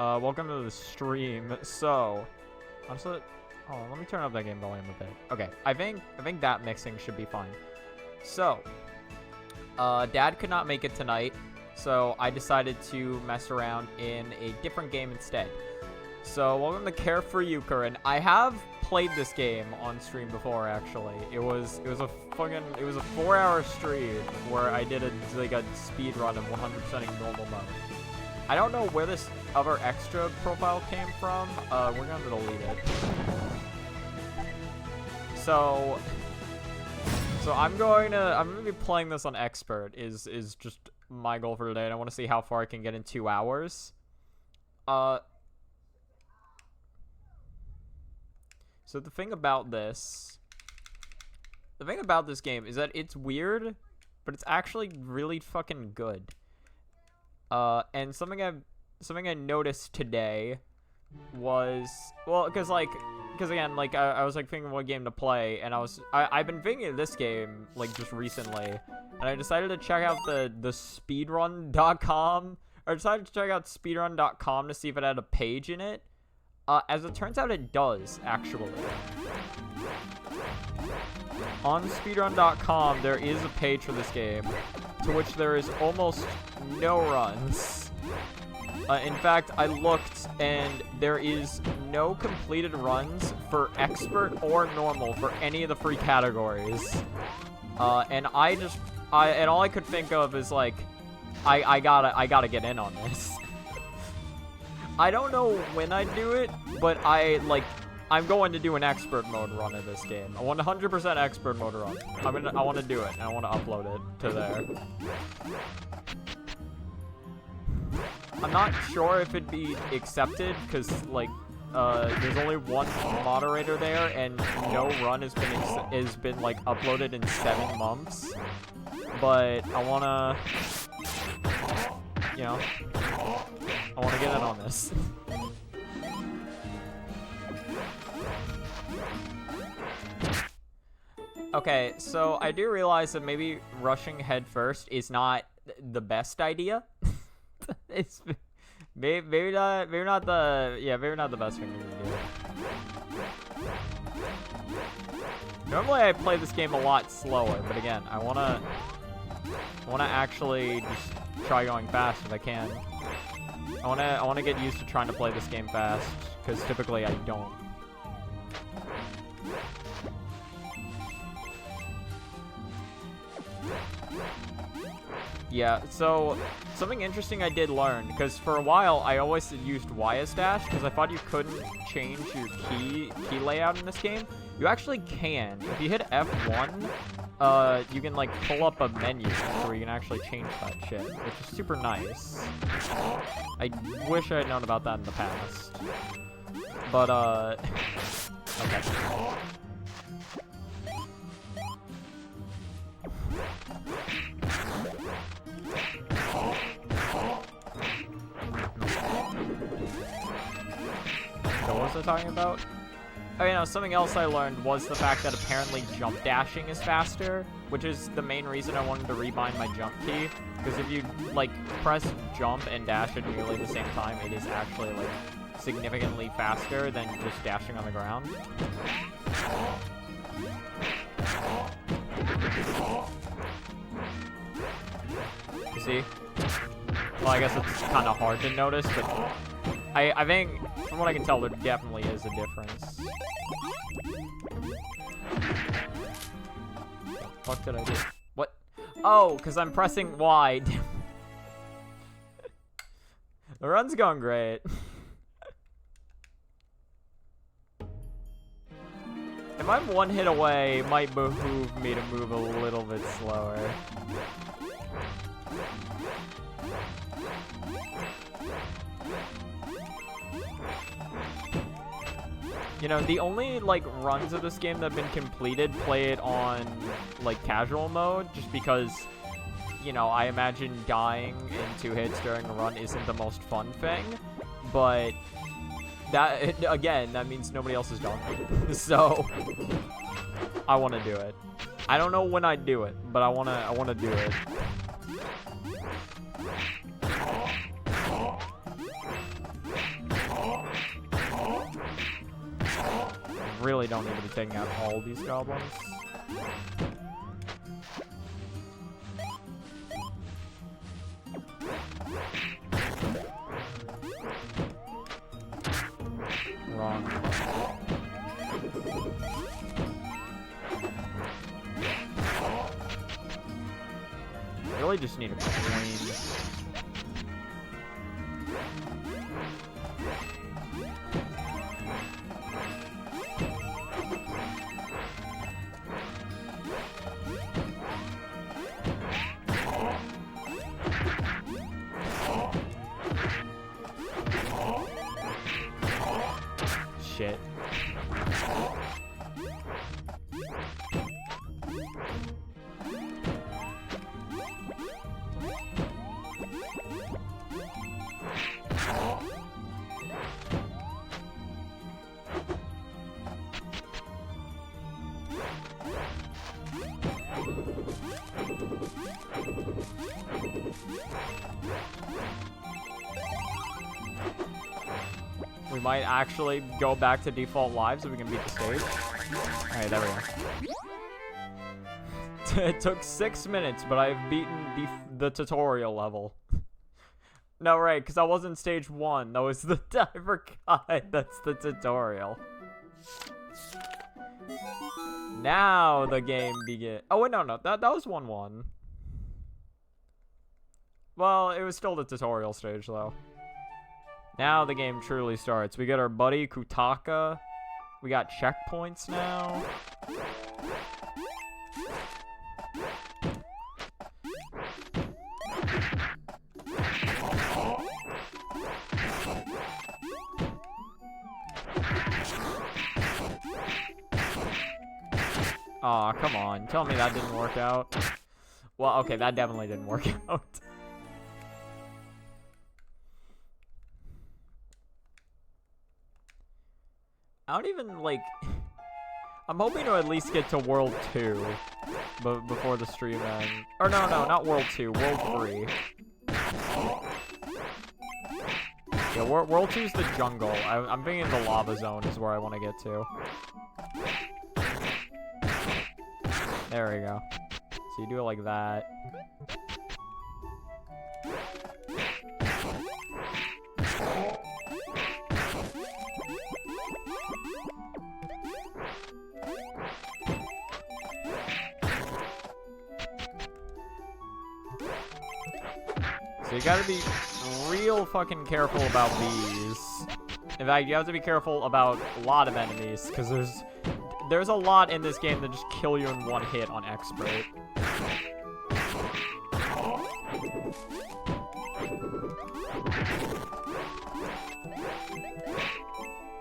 Welcome to the stream. So, honestly, let me turn up that game volume a bit. Okay, I think that mixing should be fine. So, Dad could not make it tonight, so I decided to mess around in a different game instead. So, welcome to Carefree Yukarin. I have played this game on stream before, actually. It was a 4-hour stream where I did a speed run of 100%ing normal mode. I don't know where this other extra profile came from. We're gonna delete it. So I'm gonna be playing this on expert. Is just my goal for today, and I want to see how far I can get in 2 hours. So the thing about this game is that it's weird, but it's actually really fucking good. And something I noticed today was, well, because again, I was thinking what game to play, and I've been thinking of this game just recently, and I decided to check out the speedrun.com, or decided to check out speedrun.com to see if it had a page in it. As it turns out, it does, actually. On speedrun.com, there is a page for this game, to which there is almost no runs. In fact, I looked, and there is no completed runs for expert or normal for any of the free categories. And all I could think of is I gotta get in on this. I don't know when I do it, but I'm going to do an expert mode run of this game. I want 100% expert mode run. I want to do it, and I want to upload it to there. I'm not sure if it'd be accepted, because, there's only one moderator there, and no run has been uploaded in 7 months. But I want to, I want to get in on this. Okay, so I do realize that maybe rushing headfirst is not the best idea. It's maybe not the best thing to do. Normally I play this game a lot slower, but again, I wanna actually just try going fast if I can. I wanna get used to trying to play this game fast, because typically I don't. Yeah, so something interesting I did learn, because for a while I always used Y as dash, because I thought you couldn't change your key layout in this game. You actually can. If you hit F1, you can pull up a menu where you can actually change that shit, which is super nice. I wish I had known about that in the past. But okay. So what was I talking about? Oh, something else I learned was the fact that apparently jump dashing is faster, which is the main reason I wanted to rebind my jump key. Because if you, press jump and dash at nearly the same time, it is actually, significantly faster than just dashing on the ground. You see? Well, I guess it's kind of hard to notice, but I think, from what I can tell, there definitely is a difference. What the fuck did I do? What? Oh, because I'm pressing Y. The run's going great. If I'm one hit away, it might behoove me to move a little bit slower. The only, runs of this game that have been completed play it on, casual mode, just because, I imagine dying in 2 hits during a run isn't the most fun thing, but that, again, that means nobody else has done it, so I want to do it. I don't know when I'd do it, but I want to do it. really don't need to be taking out all these goblins. Wrong. Really just need a coin. Shit. We might actually go back to default lives so we can beat the stage. Alright, there we go. It took 6 minutes, but I've beaten the tutorial level. No, right, because I was in stage 1. That was the diver guide. That's the tutorial. Now the game begins. Oh, wait, no. That was 1-1. Well, it was still the tutorial stage, though. Now the game truly starts. We get our buddy Kutaka. We got checkpoints now. Aw, come on. Tell me that didn't work out. Well, okay, that definitely didn't work out. I don't even, like... I'm hoping to at least get to World 2 before the stream ends. Or no, not World 2, World 3. Yeah, World 2 is the jungle. I'm thinking the lava zone is where I want to get to. There we go. So you do it like that. So you gotta be real fucking careful about these. In fact, you have to be careful about a lot of enemies, because there's a lot in this game that just kill you in one hit on expert.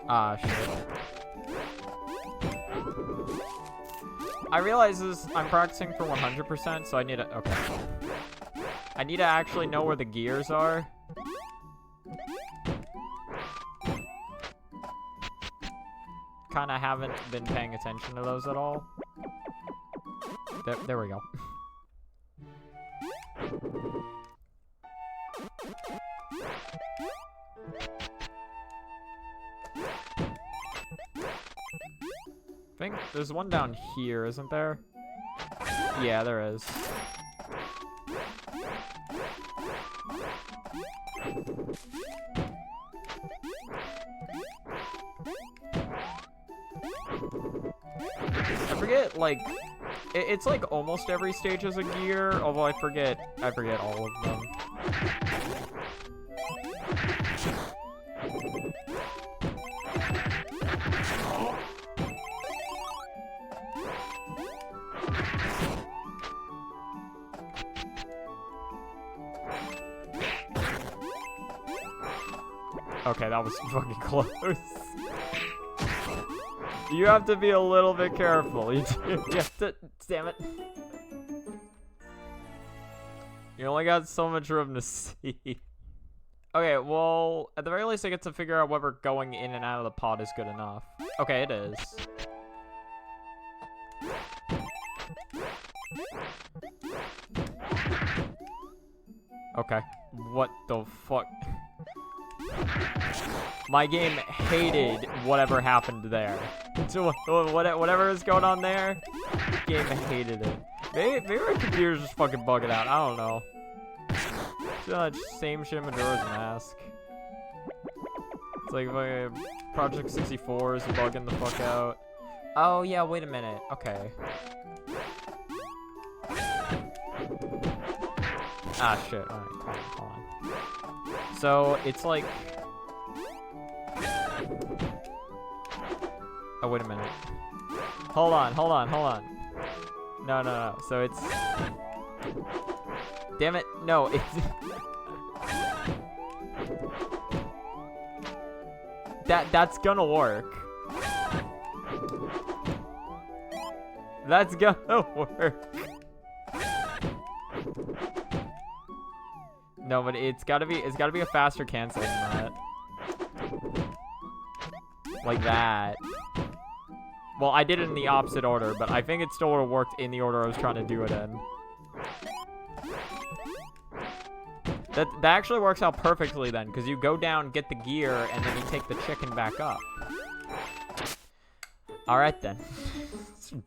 Ah, shit. I realize I'm practicing for 100%, so I need to... Okay. I need to actually know where the gears are. Kinda haven't been paying attention to those at all. There we go. I think there's one down here, isn't there? Yeah, there is. I forget, like, it's like almost every stage has a gear, although I forget all of them. Okay, that was fucking close. You have to be a little bit careful. You have to... Damn it. You only got so much room to see. Okay, well, at the very least I get to figure out whether going in and out of the pod is good enough. Okay, it is. Okay. What the fuck? My game hated whatever happened there. So whatever is going on there, game hated it. Maybe my computer's just fucking bugging out. I don't know. That same shit Majora's Mask. It's like Project 64 is bugging the fuck out. Oh yeah, wait a minute. Okay. Ah shit. Alright, hold on. So it's like. Oh wait a minute. Hold on. No. So it's. Damn it! No, it's. That's gonna work. That's gonna work. No, but it's gotta be a faster cancel than that. Like that. Well, I did it in the opposite order, but I think it still would have worked in the order I was trying to do it in. That actually works out perfectly then, because you go down, get the gear, and then you take the chicken back up. Alright then.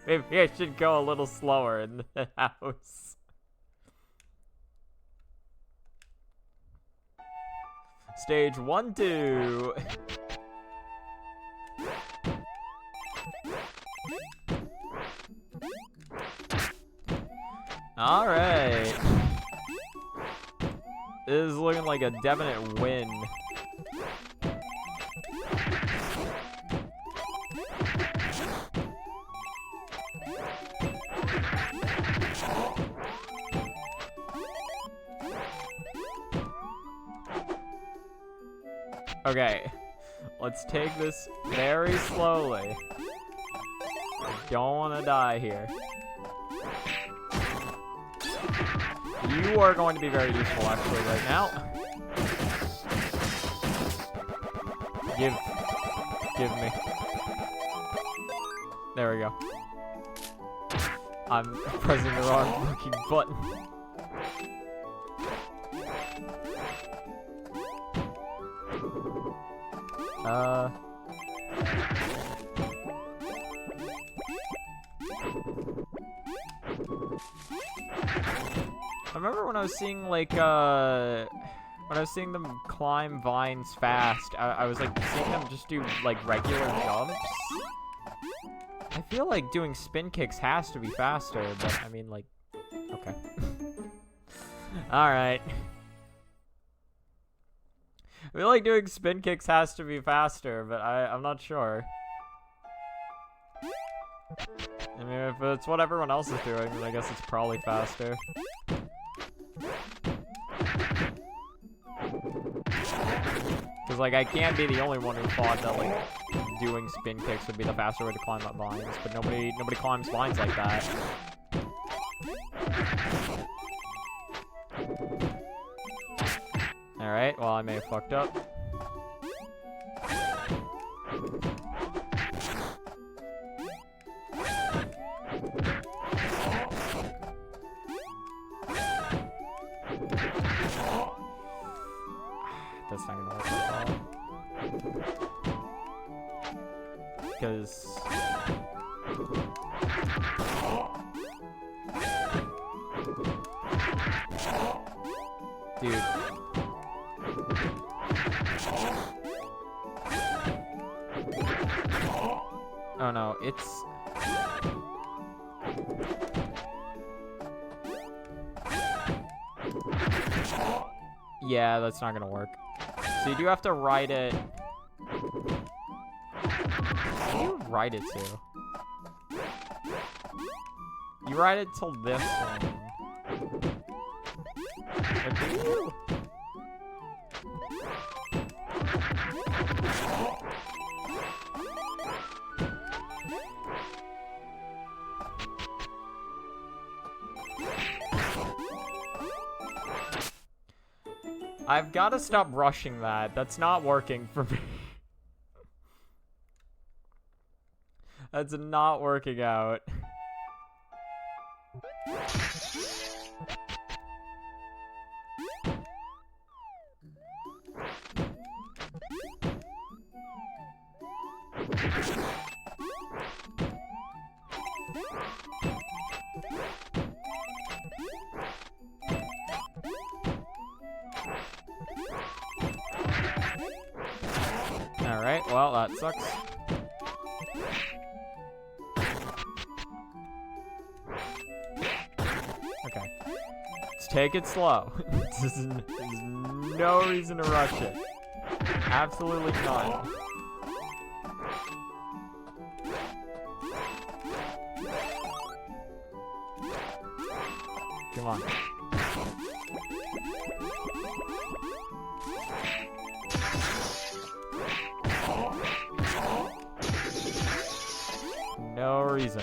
Maybe I should go a little slower in the house. Stage 1, 2. Alright. This is looking like a definite win. Okay, let's take this very slowly. I don't want to die here. You are going to be very useful, actually, right now. Give me. There we go. I'm pressing the wrong fucking button. I remember when I was seeing, like, when I was seeing them climb vines fast, I was, like, seeing them just do, like, regular jumps. I feel like doing spin kicks has to be faster, but, I mean, like, okay. Alright. I feel like doing spin kicks has to be faster, but I'm not sure. I mean, if it's what everyone else is doing, then I guess it's probably faster. Because, like, I can't be the only one who thought that, like, doing spin kicks would be the faster way to climb up vines, but nobody climbs vines like that. Alright, well, I may have fucked up. That's not gonna work at all. Because... Dude. Oh no, it's... Yeah, that's not gonna work. So you do have to ride it... What do you ride it to? You ride it till this one. What do you? I've got to stop rushing that. That's not working for me. That's not working out. well, that sucks. Okay. Let's take it slow. There's no reason to rush it. Absolutely none. Come on. No reason.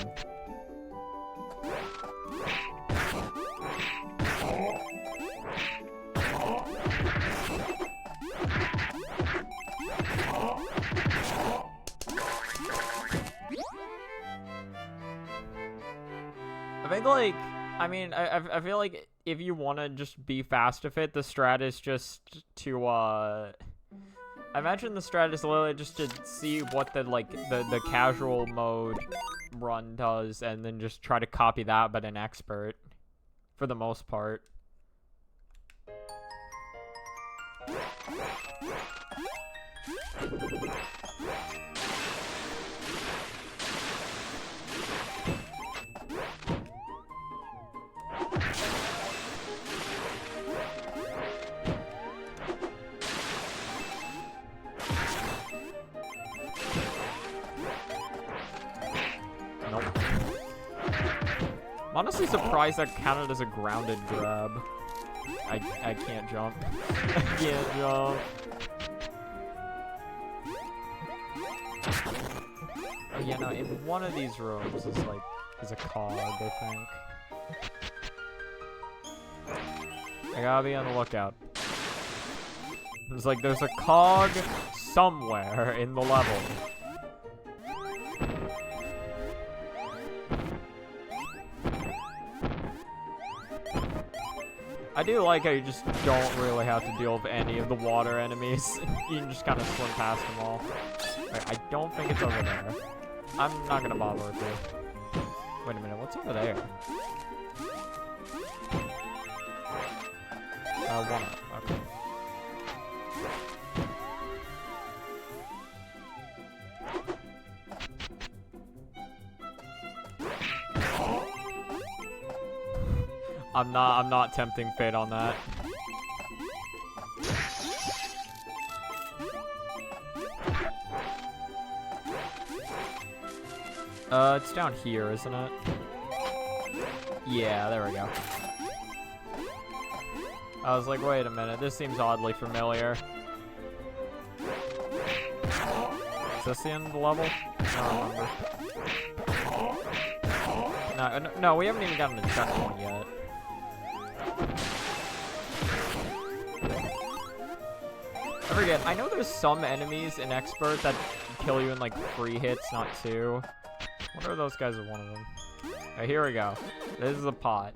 I think, like, I mean, I feel like if you want to just be fast with it, the strat is just to, I imagine the strat is literally just to see what the casual mode run does, and then just try to copy that, but in expert, for the most part. Nope. I'm honestly surprised that counted as a grounded grab. I can't jump. I can't jump. Oh, yeah, no, in one of these rooms is a cog, I think. I gotta be on the lookout. It's like there's a cog somewhere in the level. I do like how you just don't really have to deal with any of the water enemies. You can just kind of swim past them all. Right, I don't think it's over there. I'm not gonna bother with you. Wait a minute, what's over there? One up, okay. I'm not tempting fate on that. It's down here, isn't it? Yeah, there we go. I was like, wait a minute, this seems oddly familiar. Is this the end of the level? I don't remember. No, we haven't even gotten a checkpoint yet. I forget. I know there's some enemies in Expert that kill you in like 3 hits, not 2. I wonder if those guys are one of them. Okay, here we go. This is a pot.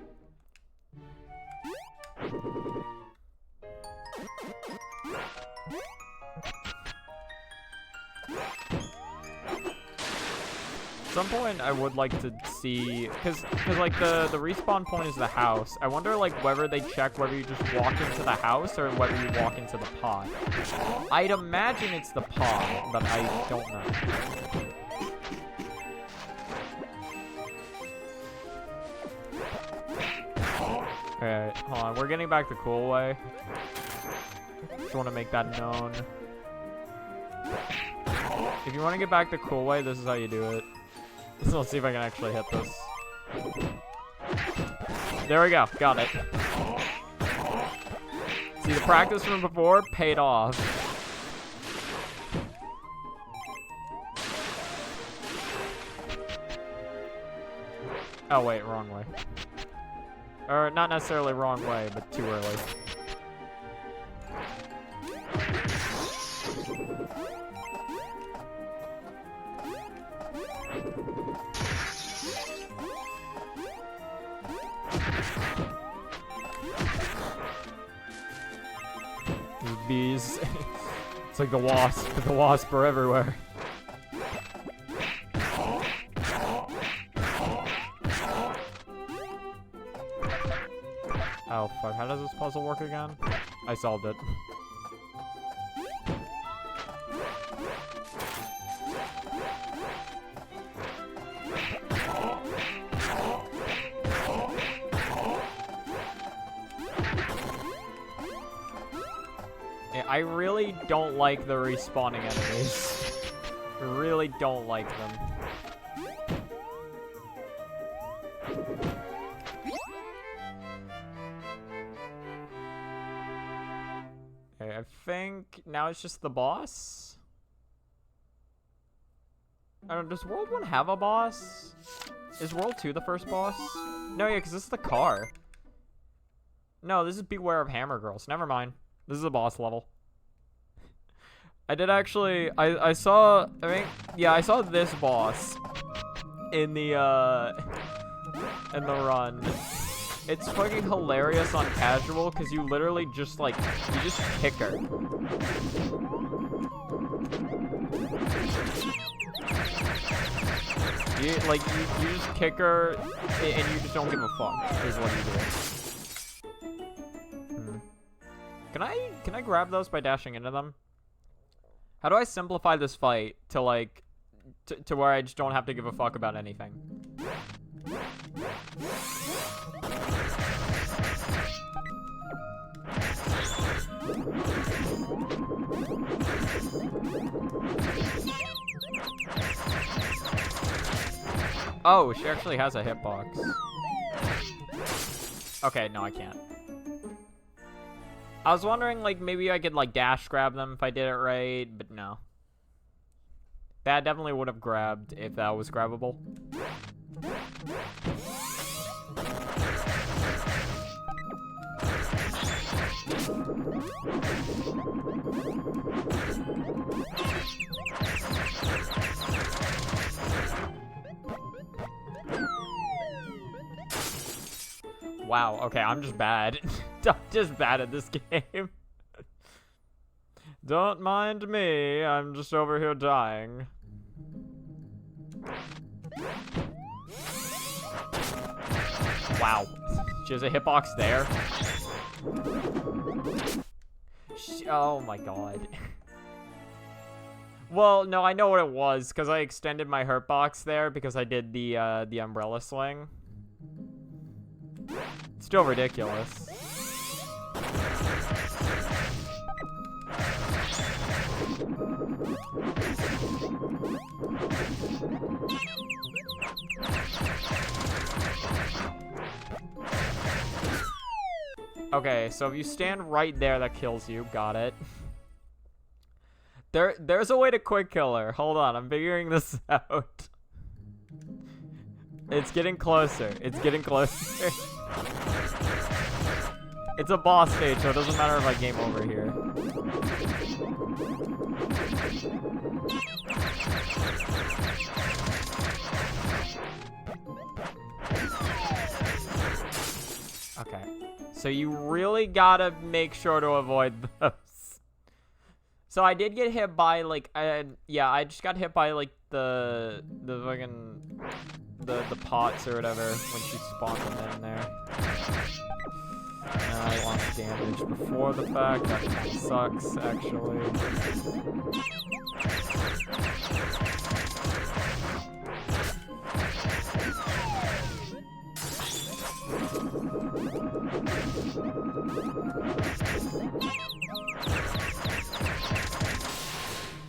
At some point, I would like to see, because like the respawn point is the house. I wonder like whether they check whether you just walk into the house or whether you walk into the pod. I'd imagine it's the pod, but I don't know. Alright, hold on. We're getting back the cool way. Just want to make that known. If you want to get back the cool way, this is how you do it. So let's see if I can actually hit this. There we go. Got it. See, the practice from before paid off. Oh, wait. Wrong way. Or, not necessarily wrong way, but too early. These bees. It's like the wasp. The wasp are everywhere. Oh, fuck. How does this puzzle work again? I solved it. I really don't like the respawning enemies. Really don't like them. Okay, I think now it's just the boss. I don't know, does World 1 have a boss? Is World 2 the first boss? No, yeah, because this is the car. No, this is Beware of Hammer Girls. Never mind. This is a boss level. I did actually, I saw this boss in the run. It's fucking hilarious on casual because you literally just like, you just kick her. You just kick her and you just don't give a fuck is what you do. Can I grab those by dashing into them? How do I simplify this fight to like to where I just don't have to give a fuck about anything? Oh, she actually has a hitbox. Okay, no, I can't. I was wondering, like, maybe I could, like, dash grab them if I did it right, but no. That definitely would have grabbed if that was grabbable. Wow, okay, I'm just bad. I'm just bad at this game. Don't mind me, I'm just over here dying. Wow, she has a hitbox there. Oh my god. Well, no, I know what it was, because I extended my hurtbox there because I did the umbrella swing. Still ridiculous. Okay, so if you stand right there, that kills you. Got it. There's a way to quick kill her. Hold on, I'm figuring this out. It's getting closer. It's getting closer. It's a boss stage, so it doesn't matter if I game over here. Okay. So you really gotta make sure to avoid those. So I did get hit by, like, yeah, I just got hit by, like, the fucking, the pots or whatever when she spawned them in there. I want damage before the fact. That kind of sucks, actually.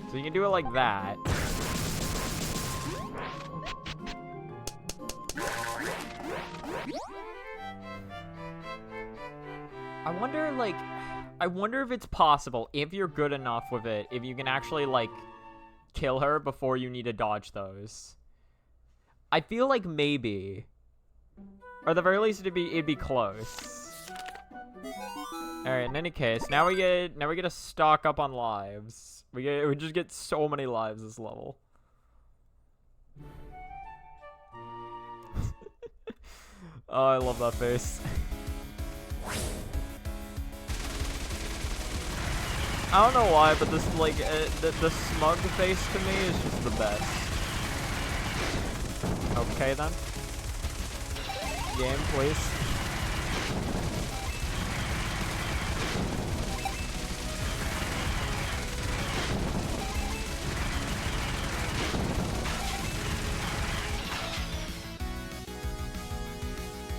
So you can do it like that. I wonder if it's possible, if you're good enough with it, if you can actually, like, kill her before you need to dodge those. I feel like maybe. Or at the very least, it'd be close. Alright, in any case, now we get to stock up on lives. We just get so many lives this level. Oh, I love that face. I don't know why, but this, like, the smug face to me is just the best. Okay, then. Game, please.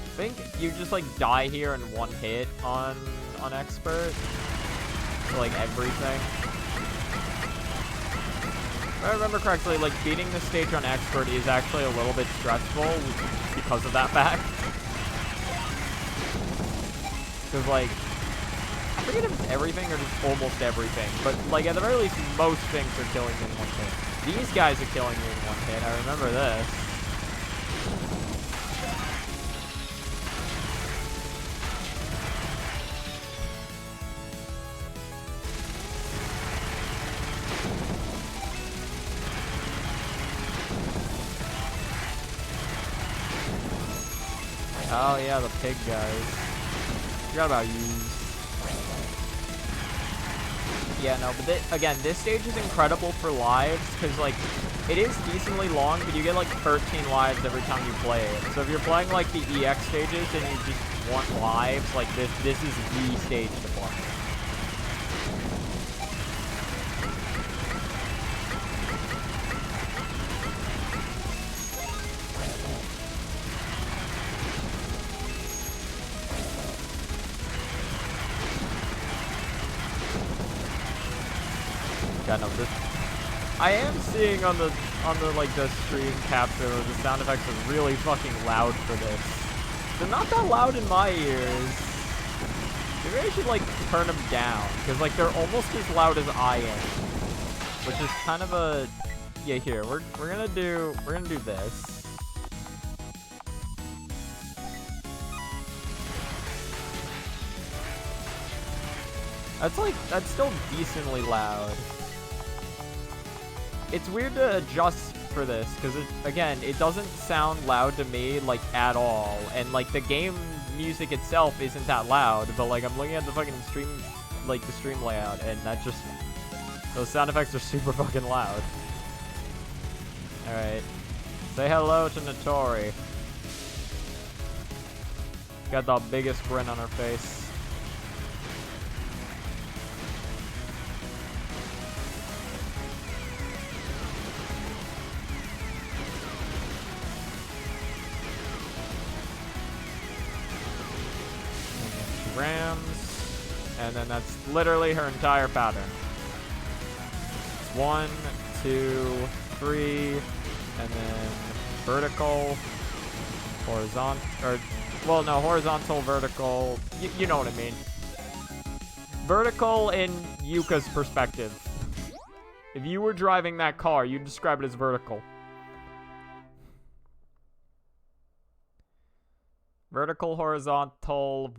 I think you just, like, die here in one hit on expert. like, everything. If I remember correctly, like, beating the stage on Expert is actually a little bit stressful because of that fact. Because, like, I forget if it's everything or just almost everything, but, like, at the very least, most things are killing me in one hit. These guys are killing me in one hit, I remember this. Oh yeah, the pig guys. Forgot about you. Yeah, no, but again, this stage is incredible for lives, because, like, it is decently long, but you get, like, 13 lives every time you play it. So if you're playing, like, the EX stages and you just want lives, like, this is the stage to play. Yeah, no, this, I am seeing on the like the stream capture, the sound effects are really fucking loud for this. They're not that loud in my ears. Maybe I should like turn them down, because like they're almost as loud as I am, which is kind of a, yeah. Here we're gonna do this. That's still decently loud. It's weird to adjust for this, because, again, it doesn't sound loud to me, like, at all. And, like, the game music itself isn't that loud, but, like, I'm looking at the fucking stream, like, the stream layout, and that just, those sound effects are super fucking loud. Alright. Say hello to Notori. Got the biggest grin on her face. Rams, and then that's literally her entire pattern. It's 1, 2, 3, and then vertical, horizontal, or, well, no, horizontal, vertical, you know what I mean. Vertical in Yuka's perspective. If you were driving that car, you'd describe it as vertical. Vertical, horizontal,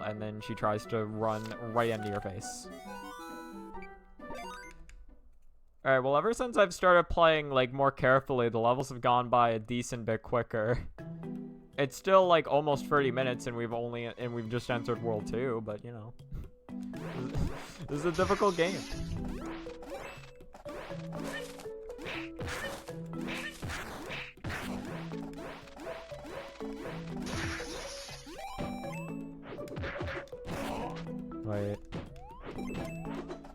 and then she tries to run right into your face. Alright, well, ever since I've started playing, like, more carefully, the levels have gone by a decent bit quicker. It's still, like, almost 30 minutes, and we've just entered World 2, but, you know. This is a difficult game. Wait.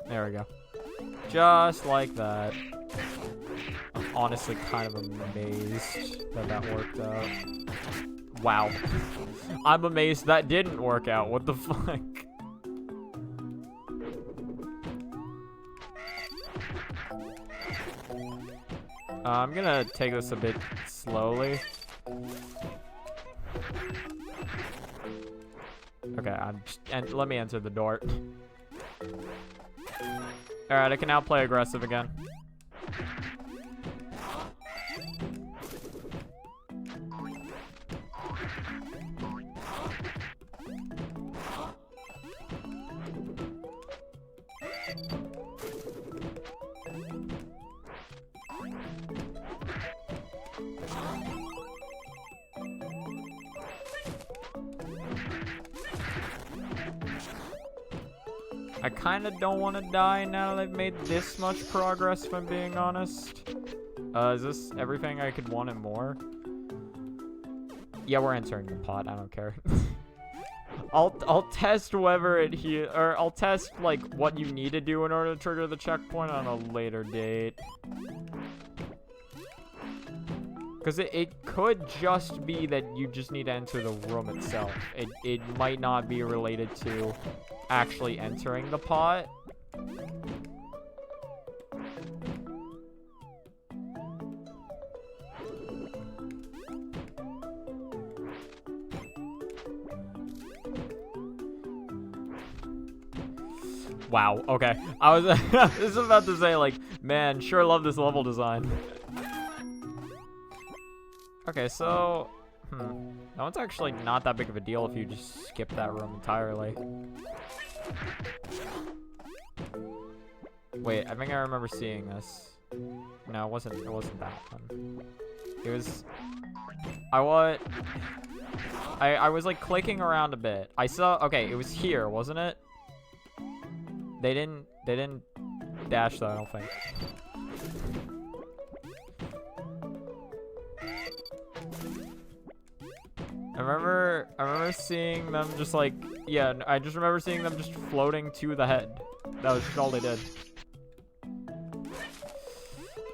There we go. Just like that. I'm honestly kind of amazed that worked out. Wow. I'm amazed that didn't work out. What the fuck? I'm gonna take this a bit slowly. Okay, and let me enter the door. Alright, I can now play aggressive again. I kind of don't want to die now that I've made this much progress, if I'm being honest. Is this everything I could want and more? Yeah, we're entering the pot. I don't care. I'll test whether it or I'll test, like, what you need to do in order to trigger the checkpoint on a later date. Because it could just be that you just need to enter the room itself. It might not be related to actually entering the pot. Wow, okay. I was just about to say, like, man, sure love this level design. Okay, so, that one's actually not that big of a deal if you just skip that room entirely. Wait, I think I remember seeing this. No, it wasn't that one. It was, I was like clicking around a bit. I saw, okay, it was here, wasn't it? They didn't dash that, I don't think. I remember seeing them just like, yeah, I just remember seeing them just floating to the head. That was just all they did.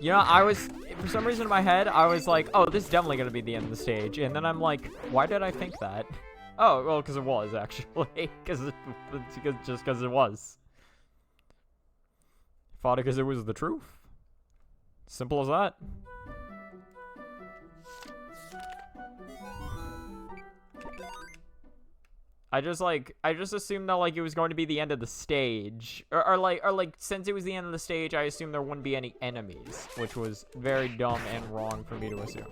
You know, for some reason in my head, I was like, oh, this is definitely gonna be the end of the stage. And then I'm like, why did I think that? Oh, well, because it was, actually. Because it was. Thought it because it was the truth. Simple as that. I just assumed that, like, it was going to be the end of the stage. Or like, since it was the end of the stage, I assumed there wouldn't be any enemies. Which was very dumb and wrong for me to assume.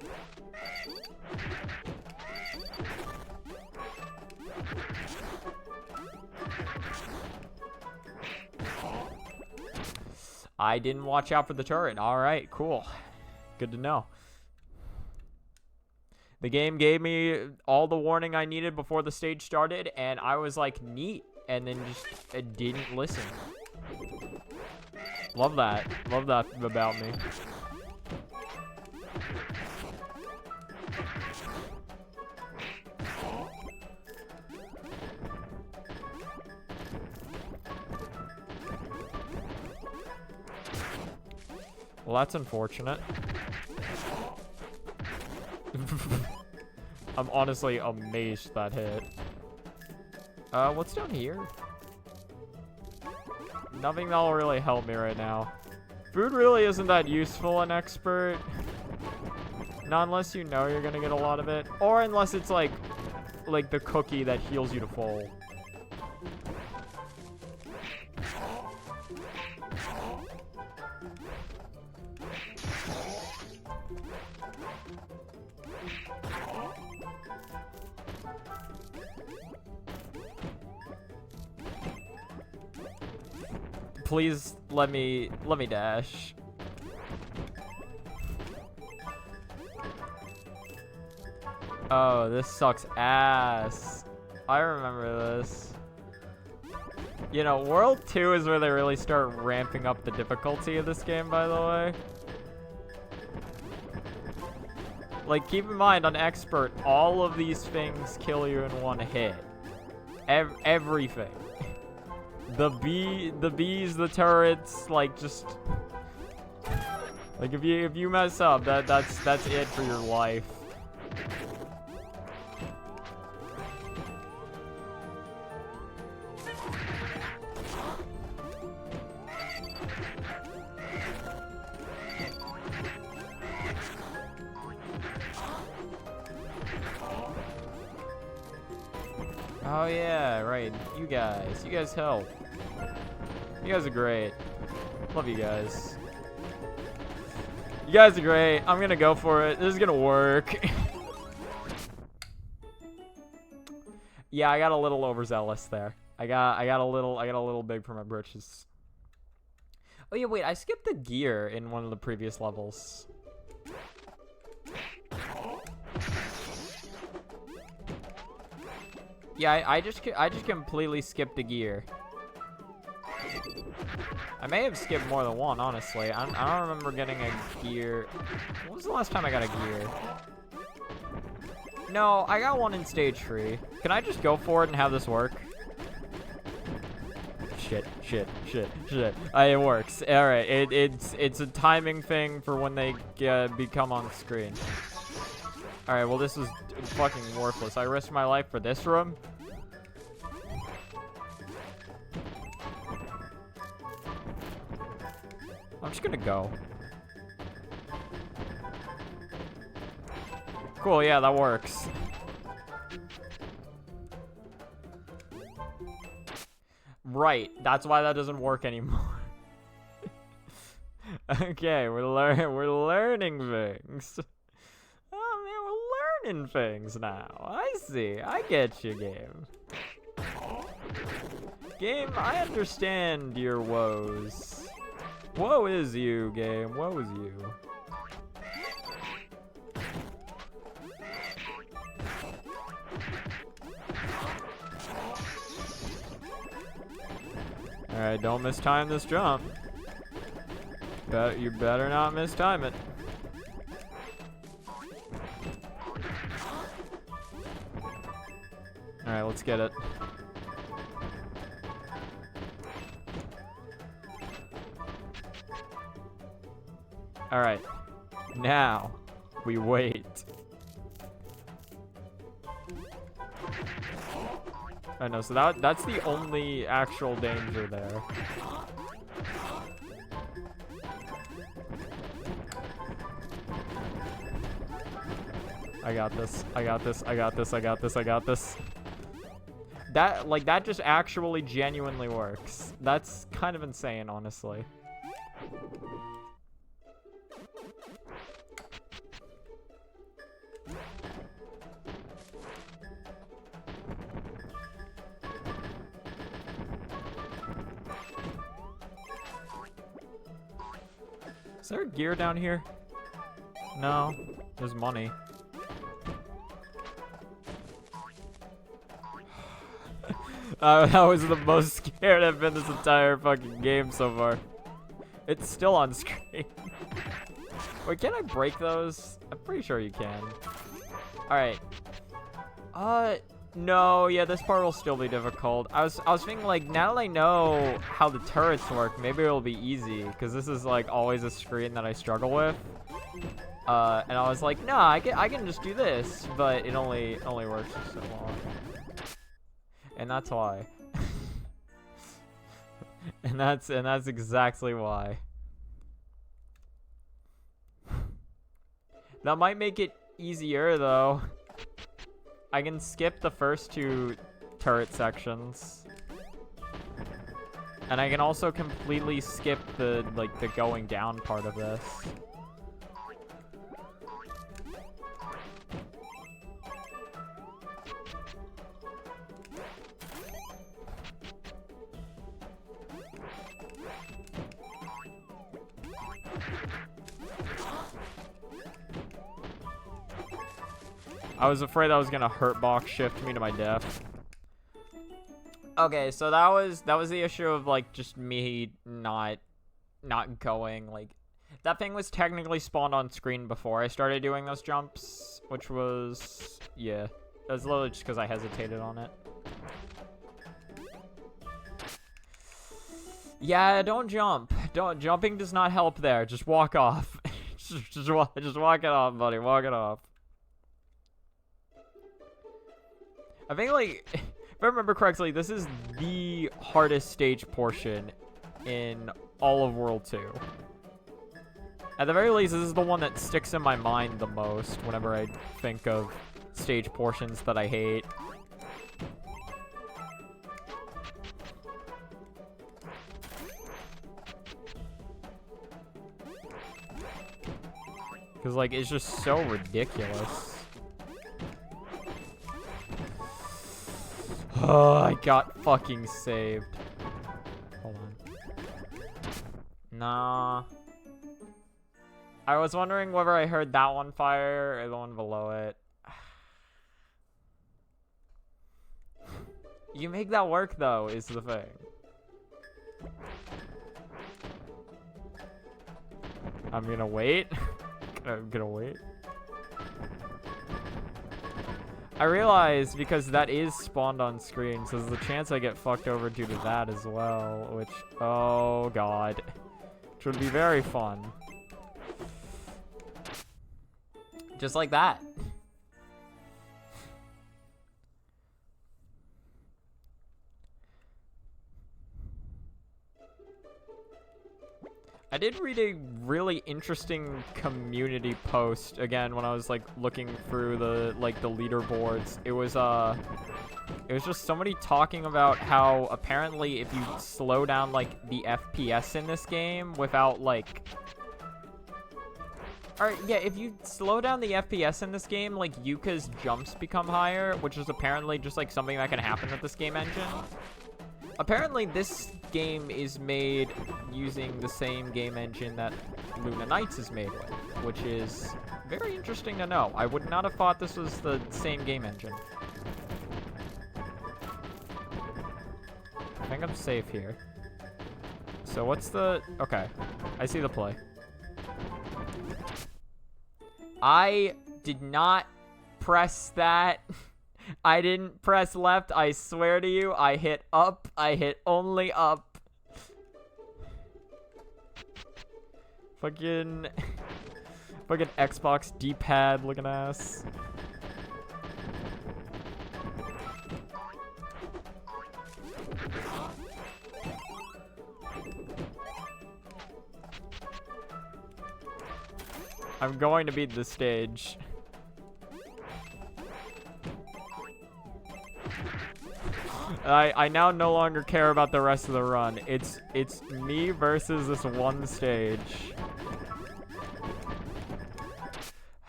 I didn't watch out for the turret. Alright, cool. Good to know. The game gave me all the warning I needed before the stage started, and I was like, neat, and then just didn't listen. Love that. Love that about me. Well, that's unfortunate. I'm honestly amazed that hit. What's down here? Nothing that'll really help me right now. Food really isn't that useful in Expert. Not unless you know you're gonna get a lot of it. Or unless it's like the cookie that heals you to full. Please let me dash. Oh, this sucks ass. I remember this. You know, World 2 is where they really start ramping up the difficulty of this game, by the way. Like, keep in mind, on Expert, all of these things kill you in one hit. Everything. The bees, the turrets, like, just... Like, if you mess up, that's it for your life. Oh yeah, right. You guys help. You guys are great. Love you guys. You guys are great. I'm gonna go for it. This is gonna work. Yeah, I got a little overzealous there. I got a little big for my britches. Oh yeah, wait, I skipped the gear in one of the previous levels. Yeah, I just completely skipped the gear. I may have skipped more than one, honestly. I don't remember getting a gear. When was the last time I got a gear? No, I got one in stage 3. Can I just go for it and have this work? Shit. It works. All right, it's a timing thing for when they become on screen. All right, well this is fucking worthless. I risked my life for this room. I'm just gonna go. Cool, yeah, that works. Right, that's why that doesn't work anymore. Okay, we're learning things. Oh man, we're learning things now. I see. I get you, game. Game, I understand your woes. Woe is you, game. Woe is you. Alright, don't mistime this jump. You better not mistime it. Alright, let's get it. Alright. Now, we wait. I know, so that's the only actual danger there. I got this. I got this. I got this. I got this. I got this. That just actually genuinely works. That's kind of insane, honestly. Is there a gear down here? No. There's money. That was the most scared I've been this entire fucking game so far. It's still on screen. Wait, can I break those? I'm pretty sure you can. Alright. No, yeah, this part will still be difficult. I was thinking, like, now that I know how the turrets work, maybe it'll be easy, because this is, like, always a screen that I struggle with. And I was like, nah, I can just do this, but it only works for so long. And that's why. and that's exactly why. That might make it easier, though. I can skip the first two turret sections. And I can also completely skip the going down part of this. I was afraid that was gonna hurt box shift me to my death. Okay, so that was the issue of like just me not going. Like that thing was technically spawned on screen before I started doing those jumps, which was yeah. It was literally just because I hesitated on it. Yeah, don't jump. Jumping does not help there. Just walk off. just walk it off, buddy. Walk it off. I think, like, if I remember correctly, this is the hardest stage portion in all of World 2. At the very least, this is the one that sticks in my mind the most whenever I think of stage portions that I hate. Because, like, it's just so ridiculous. Oh, I got fucking saved. Hold on. Nah. I was wondering whether I heard that one fire or the one below it. You make that work, though, is the thing. I'm gonna wait. I'm gonna wait. I realize because that is spawned on screen, so there's a chance I get fucked over due to that as well, which, oh god, which would be very fun. Just like that. I did read a really interesting community post again when I was like looking through the leaderboards. It was just somebody talking about how apparently if you slow down like the FPS in this game without like if you slow down the FPS in this game, like Yuka's jumps become higher, which is apparently just like something that can happen with this game engine. Apparently, this game is made using the same game engine that Luna Knights is made with, which is very interesting to know. I would not have thought this was the same game engine. I think I'm safe here. So what's the... Okay, I see the play. I did not press that. I didn't press left, I swear to you. I hit up. I hit only up. Fucking Xbox D-pad looking ass. I'm going to beat this stage. I now no longer care about the rest of the run. It's me versus this one stage.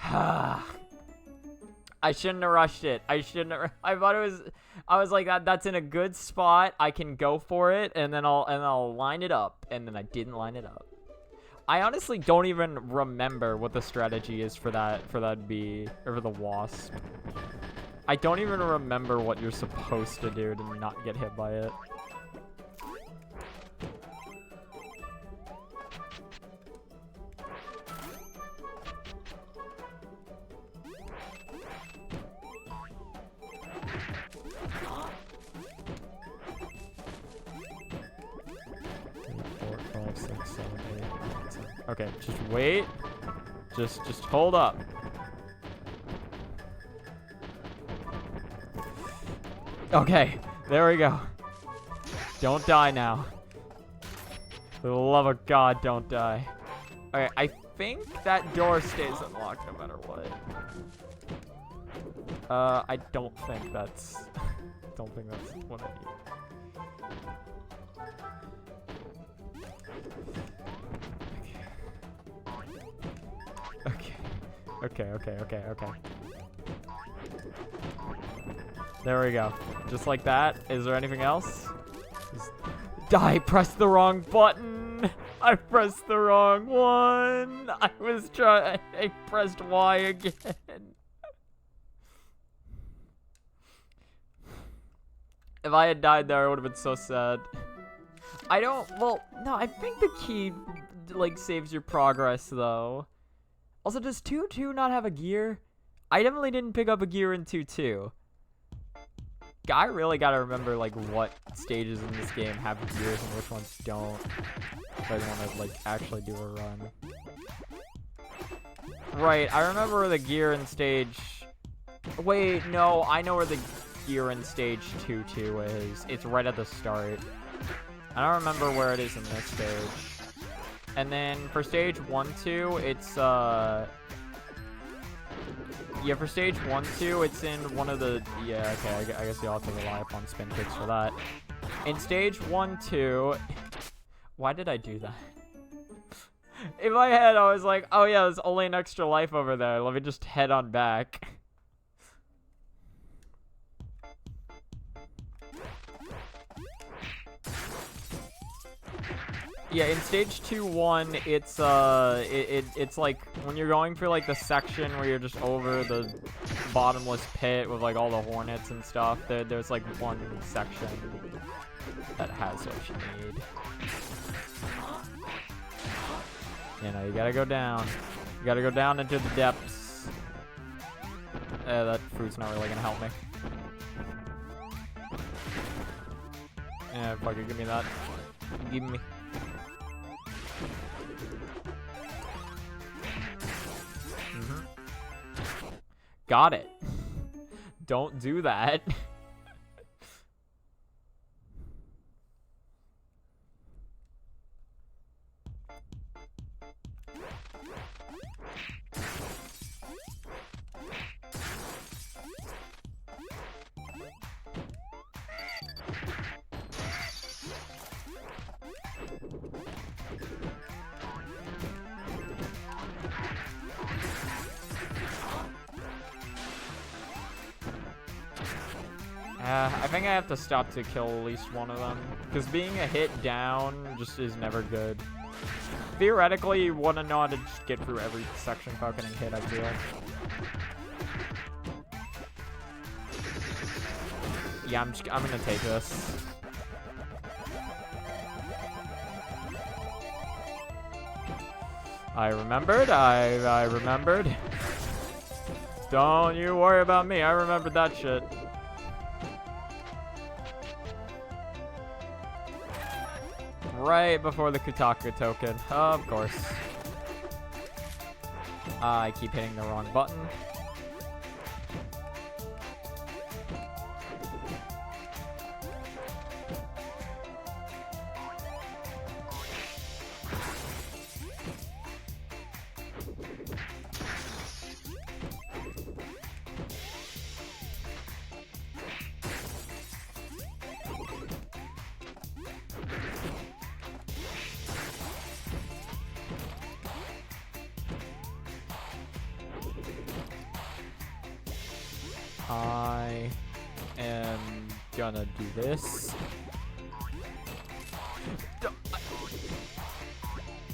I shouldn't have rushed it. I thought it was... I was like, that's in a good spot. I can go for it, and then I'll line it up. And then I didn't line it up. I honestly don't even remember what the strategy is for that bee, or for the wasp. I don't even remember what you're supposed to do to not get hit by it. Okay, just wait. Just hold up. Okay, there we go. Don't die now. For the love of God, don't die. Okay, I think that door stays unlocked no matter what. I don't think that's... don't think that's what I need. Okay. There we go. Just like that. Is there anything else? I pressed the wrong button. I pressed the wrong one. I pressed Y again. If I had died there, I would have been so sad. Well, no, I think the key, like, saves your progress, though. Also, does 2-2 not have a gear? I definitely didn't pick up a gear in 2-2. I really gotta remember, like, what stages in this game have gears and which ones don't. If I want to, like, actually do a run. Right, I remember the gear in stage... Wait, no, I know where the gear in stage 2-2 is. It's right at the start. I don't remember where it is in this stage. And then for stage 1-2, it's, yeah, for stage 1-2, it's in one of the... Yeah, okay, I guess you'll have to rely upon spin kicks for that. In stage 1-2... Why did I do that? In my head, I was like, oh yeah, there's only an extra life over there. Let me just head on back. Yeah, in stage 2-1, it's like when you're going through like the section where you're just over the bottomless pit with like all the hornets and stuff. There's like one section that has what you need. You know, you gotta go down. You gotta go down into the depths. That fruit's not really gonna help me. Yeah, fuck it, give me that. Give me. Got it. Don't do that. I think I have to stop to kill at least one of them, because being a hit down just is never good. Theoretically, you want to know how to just get through every section without getting hit, I feel. Yeah, I'm gonna take this. I remembered. I remembered. Don't you worry about me. I remembered that shit. Right before the Kutaka token. Of course. I keep hitting the wrong button. I am gonna do this.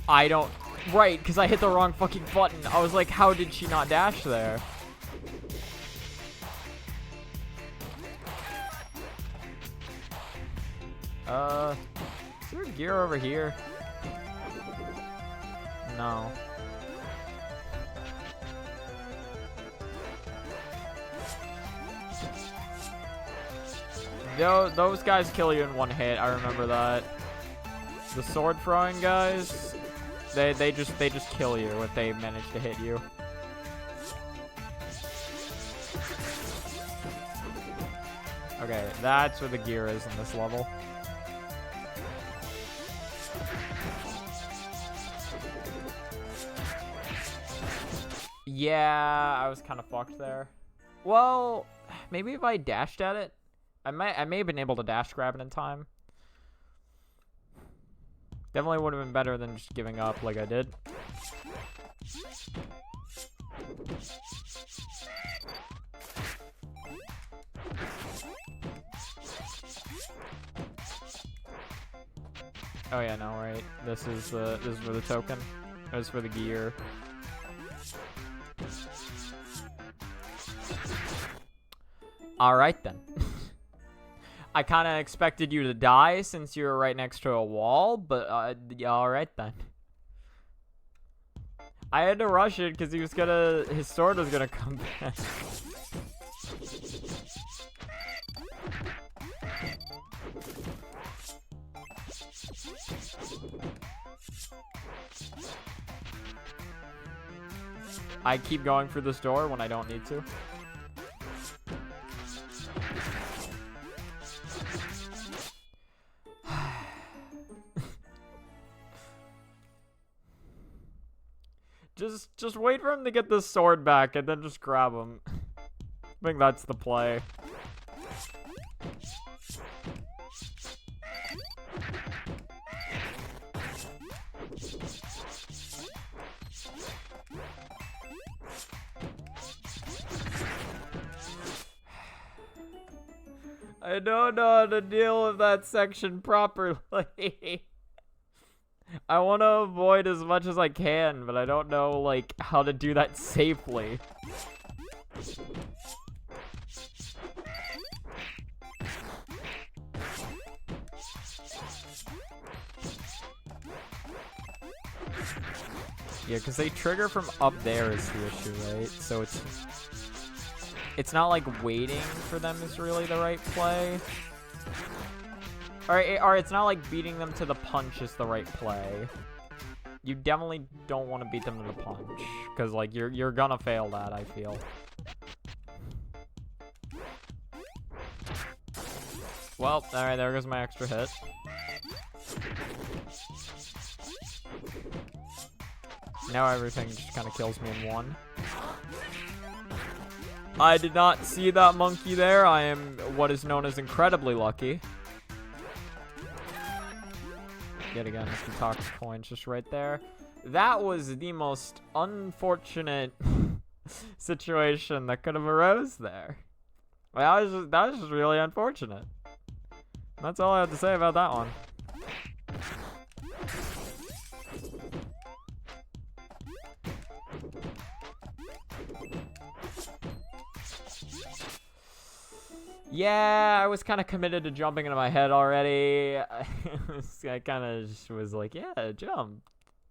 I don't... Right, because I hit the wrong fucking button. I was like, how did she not dash there? Is there a gear over here? No. Those guys kill you in one hit. I remember that. The sword throwing guys, they just kill you if they manage to hit you. Okay, that's where the gear is in this level. Yeah, I was kind of fucked there. Well, maybe if I dashed at it. I may have been able to dash grab it in time. Definitely would have been better than just giving up like I did. Oh yeah, no, right. This is for the token. This is for the gear. All right then. I kind of expected you to die since you were right next to a wall, but yeah, all right then. I had to rush it because his sword was gonna come back. I keep going through this door when I don't need to. Just wait for him to get this sword back and then just grab him. I think that's the play. I don't know how to deal with that section properly. I want to avoid as much as I can, but I don't know, like, how to do that safely. Yeah, because they trigger from up there is the issue, right? So it's not like waiting for them is really the right play. Or it's not like beating them to the punch is the right play. You definitely don't want to beat them to the punch, because like you're gonna fail that, I feel. Well, alright, there goes my extra hit. Now everything just kind of kills me in one. I did not see that monkey there. I am what is known as incredibly lucky. Yet again, Mr. Toxic Coin's just right there. That was the most unfortunate situation that could have arose there. That was just really unfortunate. That's all I have to say about that one. Yeah, I was kind of committed to jumping into my head already. I kind of just was like, yeah, jump.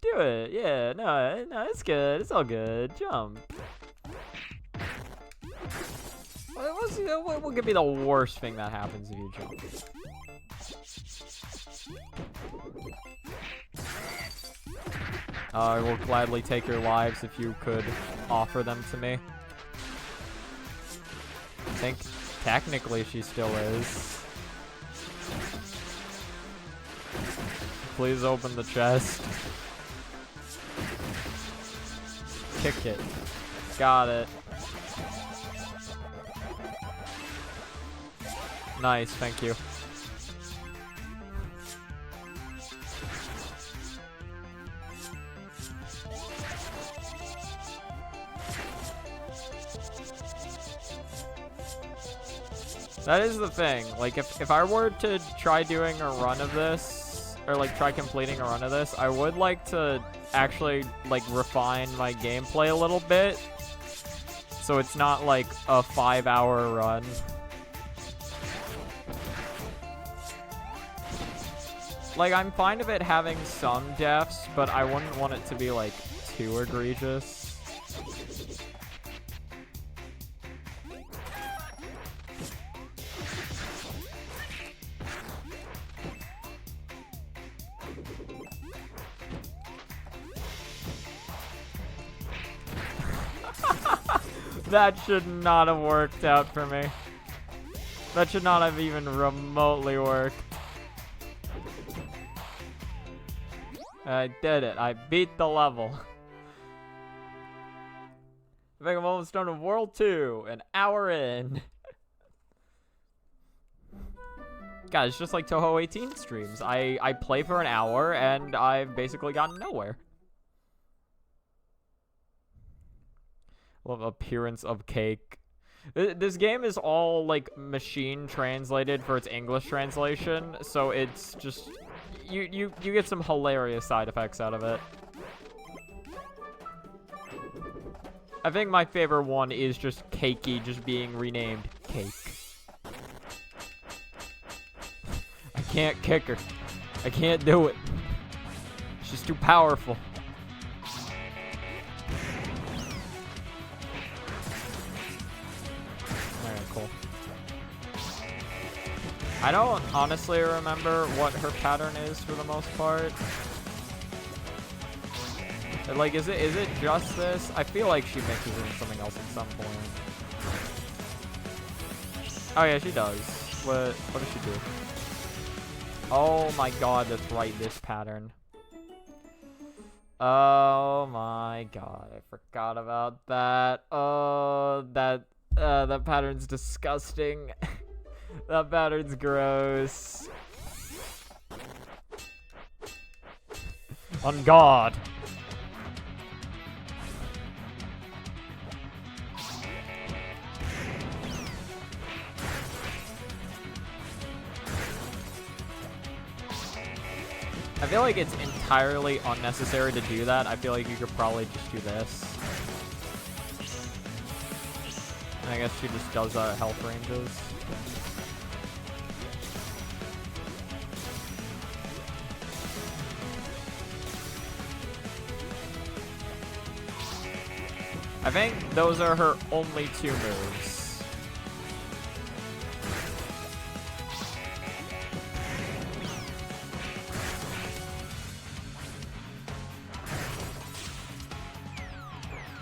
Do it. Yeah, no, it's good. It's all good. Jump. What could be the worst thing that happens if you jump? I will gladly take your lives if you could offer them to me. I think technically she still is. Please open the chest. Kick it. Got it. Nice, thank you. That is the thing. Like, if I were to try doing a run of this, or like try completing a run of this, I would like to actually like refine my gameplay a little bit, so it's not like a 5-hour run. Like, I'm fine with it having some deaths, but I wouldn't want it to be like too egregious. That should not have worked out for me. That should not have even remotely worked. I did it. I beat the level. I think I'm almost done with World 2. An hour in. God, it's just like Toho 18 streams. I play for an hour and I've basically gotten nowhere. Love appearance of cake. This game is all like machine translated for its English translation, so it's just you get some hilarious side effects out of it. I think my favorite one is just Cakey just being renamed Cake. I can't kick her. I can't do it. She's too powerful. I don't honestly remember what her pattern is for the most part. Like, is it just this? I feel like she mixes in something else at some point. Oh yeah, she does. What does she do? Oh my god, that's right, this pattern. Oh my god, I forgot about that. Oh, that pattern's disgusting. That pattern's gross. On God. I feel like it's entirely unnecessary to do that. I feel like you could probably just do this. And I guess she just does health ranges. I think those are her only 2 moves.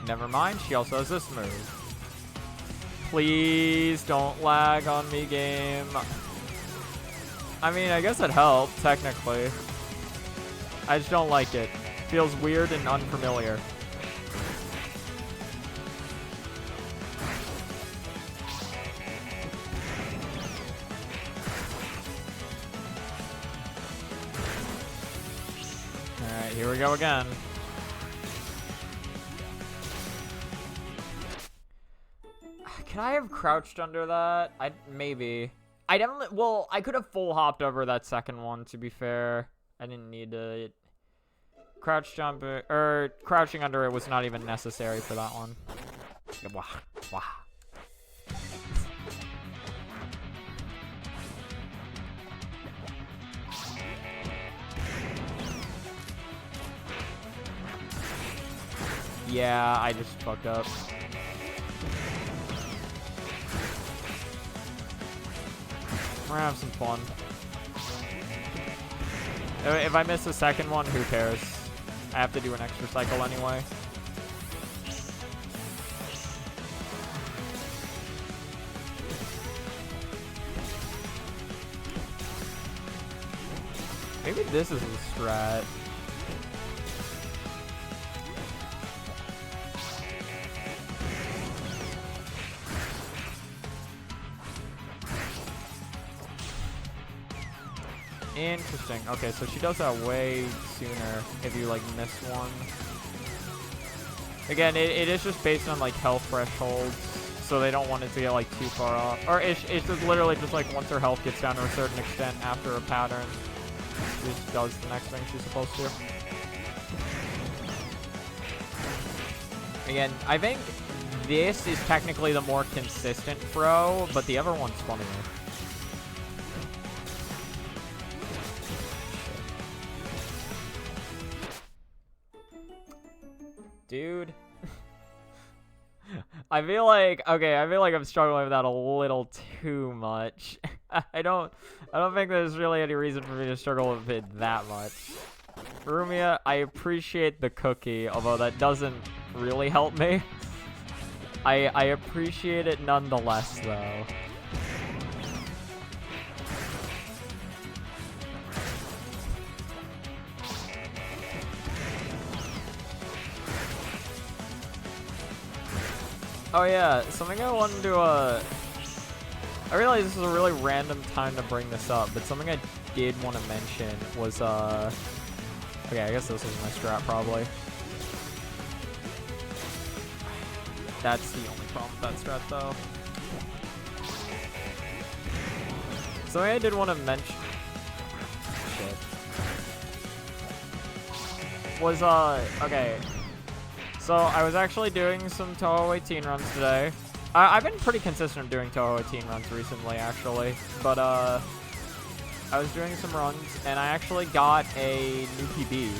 Never mind, she also has this move. Please don't lag on me, game. I mean, I guess it helped, technically. I just don't like it. feels weird and unfamiliar. Alright, here we go again. Can I have crouched under that? Maybe. I definitely, well, I could have full hopped over that second one, to be fair. I didn't need to crouch jump, or crouching under it was not even necessary for that one. Wah, wah. Yeah, I just fucked up. We're gonna have some fun. If I miss the second one, who cares? I have to do an extra cycle anyway. Maybe this is a strat. Interesting. Okay, so she does that way sooner if you, like, miss one. Again, it is just based on, like, health thresholds, so they don't want it to get, like, too far off. Or it's just literally just, like, once her health gets down to a certain extent after a pattern, she just does the next thing she's supposed to. Again, I think this is technically the more consistent throw, but the other one's funnier. Dude. I feel like I'm struggling with that a little too much. I don't think there's really any reason for me to struggle with it that much. Rumia, I appreciate the cookie, although that doesn't really help me. I appreciate it nonetheless, though. Oh yeah, something I wanted to, I realize this is a really random time to bring this up, but something I did want to mention was, okay, I guess this is my strat, probably. That's the only problem with that strat, though. Something I did want to mention... Shit. Was, okay. So, I was actually doing some Touhou 18 runs today. I've been pretty consistent of doing Touhou 18 runs recently, actually. But, I was doing some runs, and I actually got a new PB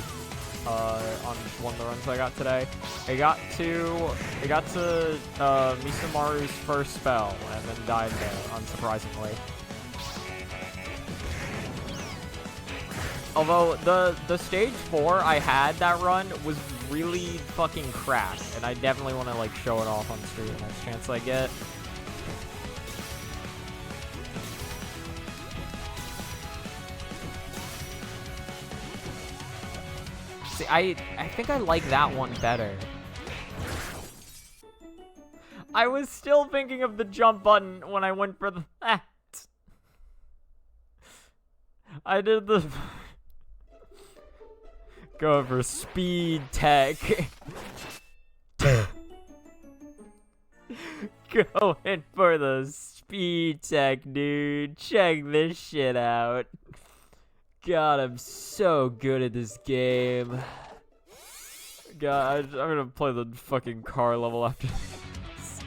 on one of the runs I got today. I got to Misamaru's first spell, and then died there, unsurprisingly. Although, the stage 4 I had that run was really fucking cracked, and I definitely want to, like, show it off on stream the next chance I get. See, I think I like that one better. I was still thinking of the jump button when I went for the... I did the... Go for speed tech. Going for the speed tech, dude. Check this shit out. God, I'm so good at this game. God, I'm gonna play the fucking car level after this.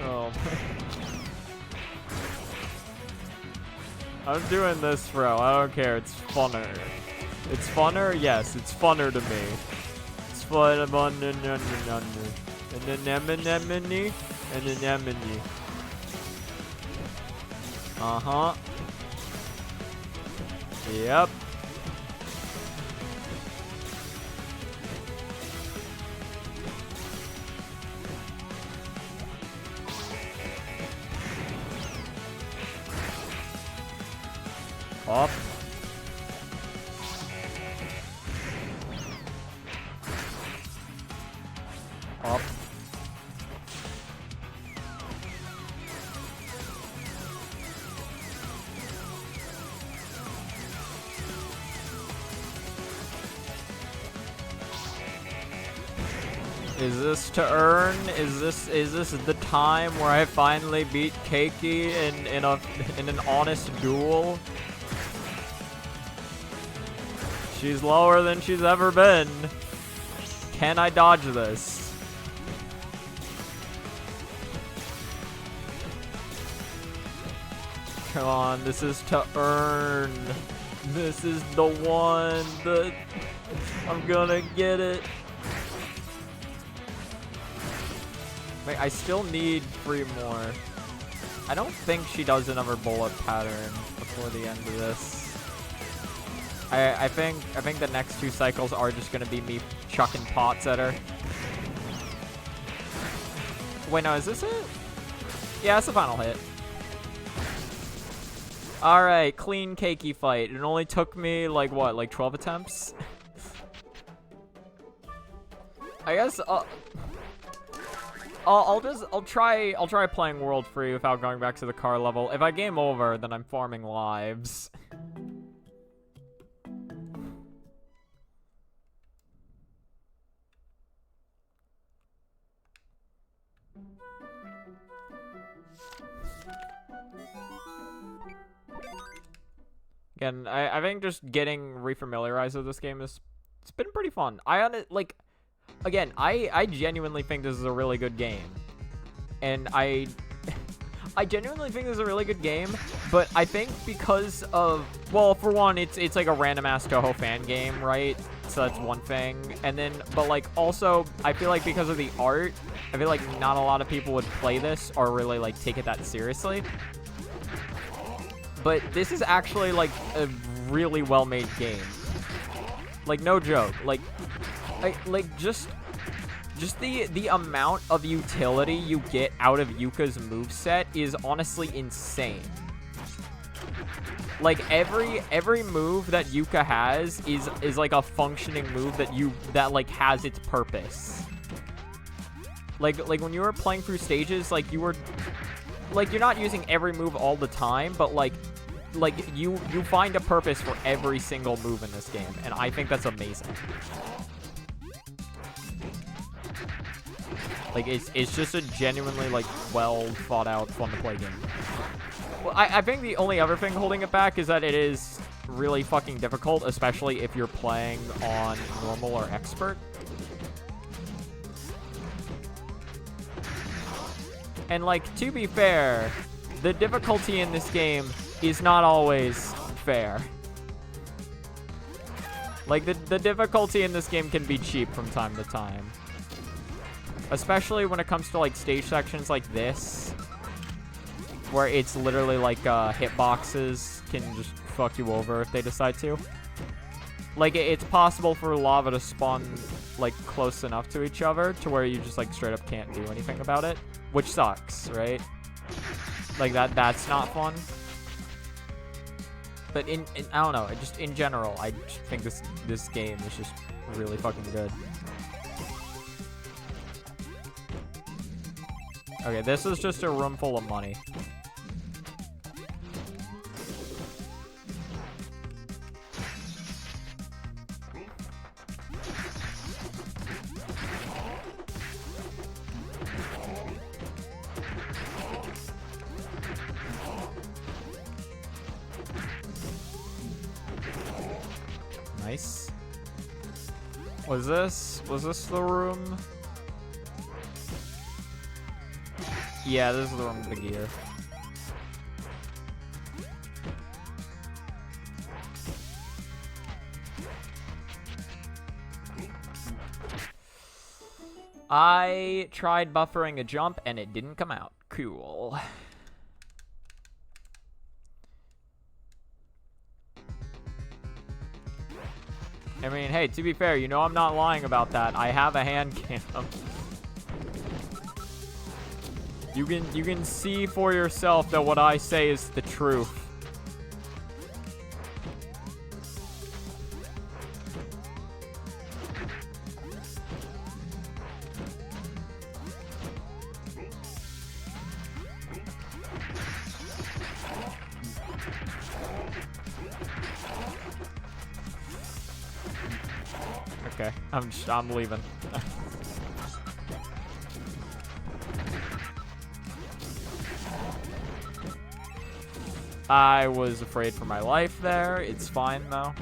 Oh my. I'm doing this, bro. I don't care. It's funner. It's funner? Yes, it's funner to me. It's funner. Uh-huh. Yep. Up. Up. Is this to earn? Is this the time where I finally beat Keiki in an honest duel? She's lower than she's ever been. Can I dodge this? Come on, this is to earn. This is the one that I'm gonna get it. Wait, I still need 3 more. I don't think she does another bullet pattern before the end of this. I think the next 2 cycles are just gonna be me chucking pots at her. Wait, no, is this it? Yeah, it's the final hit. Alright, clean Keiki fight. It only took me, like, what, like 12 attempts? I guess, I'll try playing World Free without going back to the car level. If I game over, then I'm farming lives. Again, I think just getting refamiliarized with this game it's been pretty fun. Again, I genuinely think this is a really good game. And I genuinely think this is a really good game, but I think because of, well, for one, it's like a random ass Toho fan game, right? So that's one thing. And then, but like also, I feel like because of the art, I feel like not a lot of people would play this or really like take it that seriously. But this is actually like a really well-made game. Like no joke. Like just the amount of utility you get out of Yuka's moveset is honestly insane. Like every move that Yuka has is like a functioning move that like has its purpose. Like when you were playing through stages, like you were like you're not using every move all the time, but like you find a purpose for every single move in this game, and I think that's amazing. Like it's just a genuinely like well thought out, fun to play game. Well, I think the only other thing holding it back is that it is really fucking difficult, especially if you're playing on normal or expert. And like, to be fair, the difficulty in this game is not always fair. Like, the difficulty in this game can be cheap from time to time. Especially when it comes to, like, stage sections like this, where it's literally, like, hitboxes can just fuck you over if they decide to. Like, it's possible for lava to spawn, like, close enough to each other to where you just, like, straight up can't do anything about it. Which sucks, right? Like, that's not fun. But I don't know, just in general, I just think this game is just really fucking good. Okay, this is just a room full of money. Nice. Was this the room? Yeah, this is the room with the gear. I tried buffering a jump and it didn't come out. Cool. I mean, hey, to be fair, you know I'm not lying about that. I have a hand cam. You can see for yourself that what I say is the truth. Okay, I'm leaving. I was afraid for my life there. It's fine though.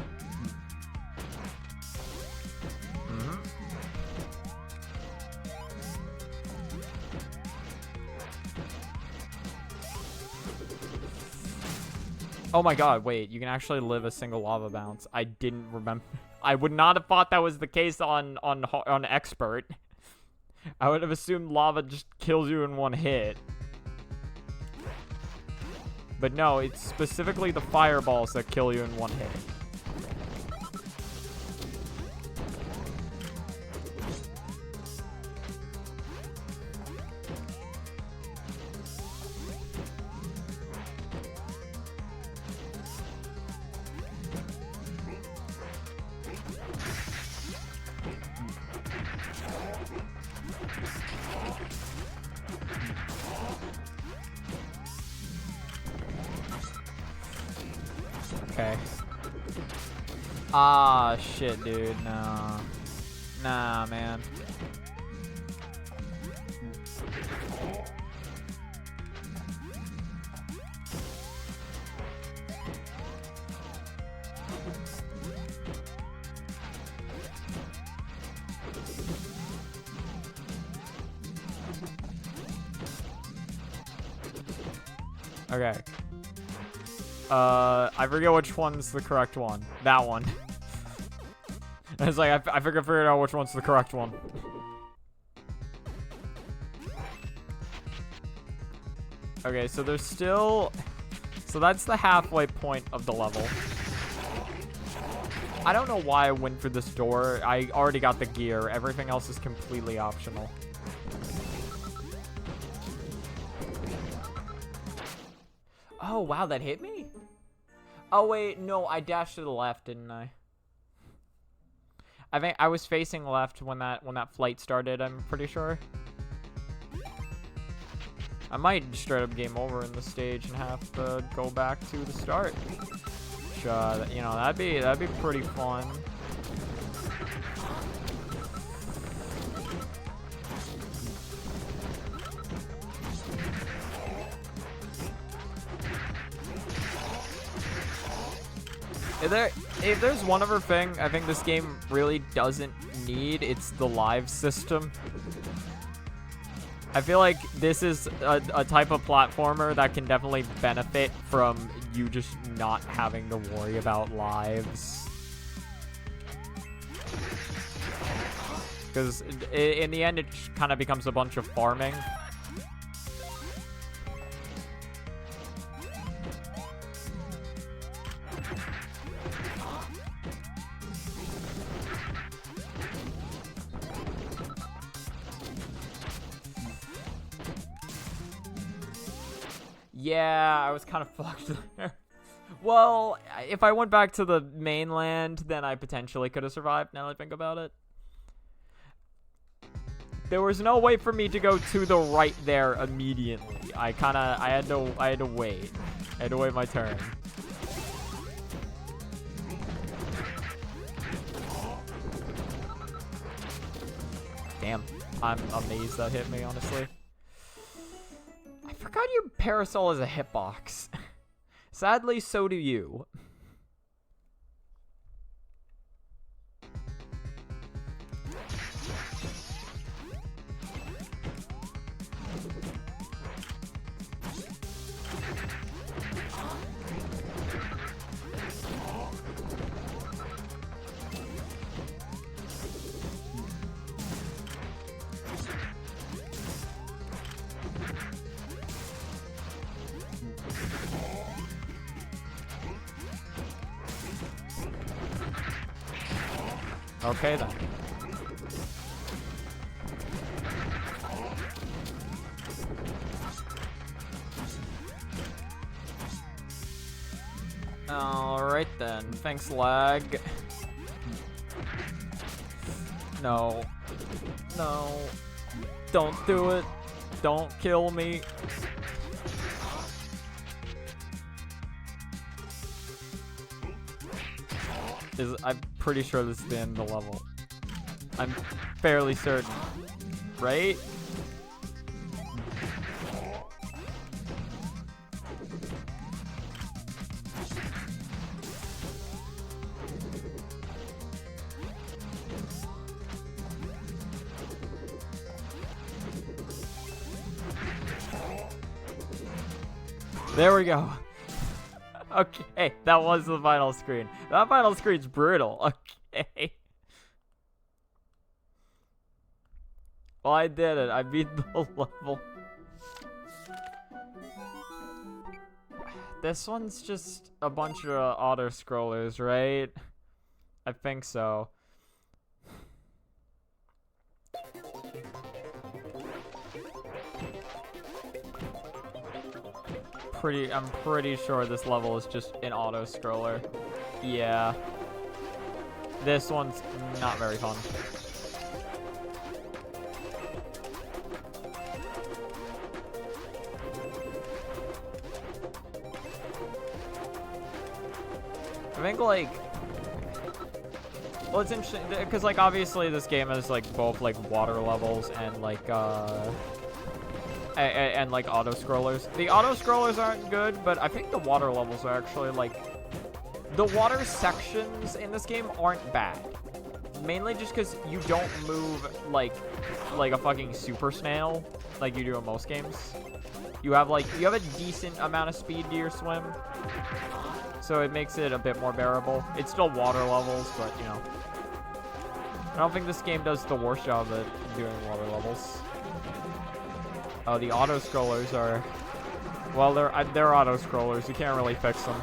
Oh my god, wait, you can actually live a single lava bounce. I didn't remember. I would not have thought that was the case on expert. I would have assumed lava just kills you in one hit. But no, it's specifically the fireballs that kill you in one hit. Okay. Ah, shit, dude. No. Nah, man. Okay. I forget which one's the correct one. That one. It's like, I figured out which one's the correct one. Okay, so there's still... So that's the halfway point of the level. I don't know why I went for this door. I already got the gear. Everything else is completely optional. Oh, wow, that hit me? Oh, wait, no, I dashed to the left, didn't I? I think I was facing left when that flight started, I'm pretty sure. I might straight up game over in the stage and have to go back to the start. Which, you know, that'd be pretty fun. If there's one other thing I think this game really doesn't need, it's the live system. I feel like this is a type of platformer that can definitely benefit from you just not having to worry about lives. Because in the end, it kind of becomes a bunch of farming. Yeah, I was kind of fucked there. Well, if I went back to the mainland, then I potentially could have survived, now that I think about it. There was no way for me to go to the right there immediately. I had to wait. I had to wait my turn. Damn, I'm amazed that hit me, honestly. I forgot your parasol is a hitbox. Sadly, so do you. Okay, then. Alright then. Thanks, lag. No. No. Don't do it. Don't kill me. I'm pretty sure this is the end of the level. I'm fairly certain. Right? There we go. Okay, that was the final screen. That final screen's brutal. Okay. Well, I did it. I beat the level. This one's just a bunch of auto-scrollers, right? I think so. I'm pretty sure this level is just an auto-scroller. Yeah. This one's not very fun. I think, like, well, it's interesting because, like, obviously this game is, like, both, like, water levels and, like, and like auto-scrollers. The auto-scrollers aren't good, but I think the water levels are actually, like, the water sections in this game aren't bad. Mainly just because you don't move like a fucking super snail like you do in most games. You have a decent amount of speed to your swim, so it makes it a bit more bearable. It's still water levels, but you know, I don't think this game does the worst job at doing water levels. Oh, the auto-scrollers are... Well, they're auto-scrollers. You can't really fix them.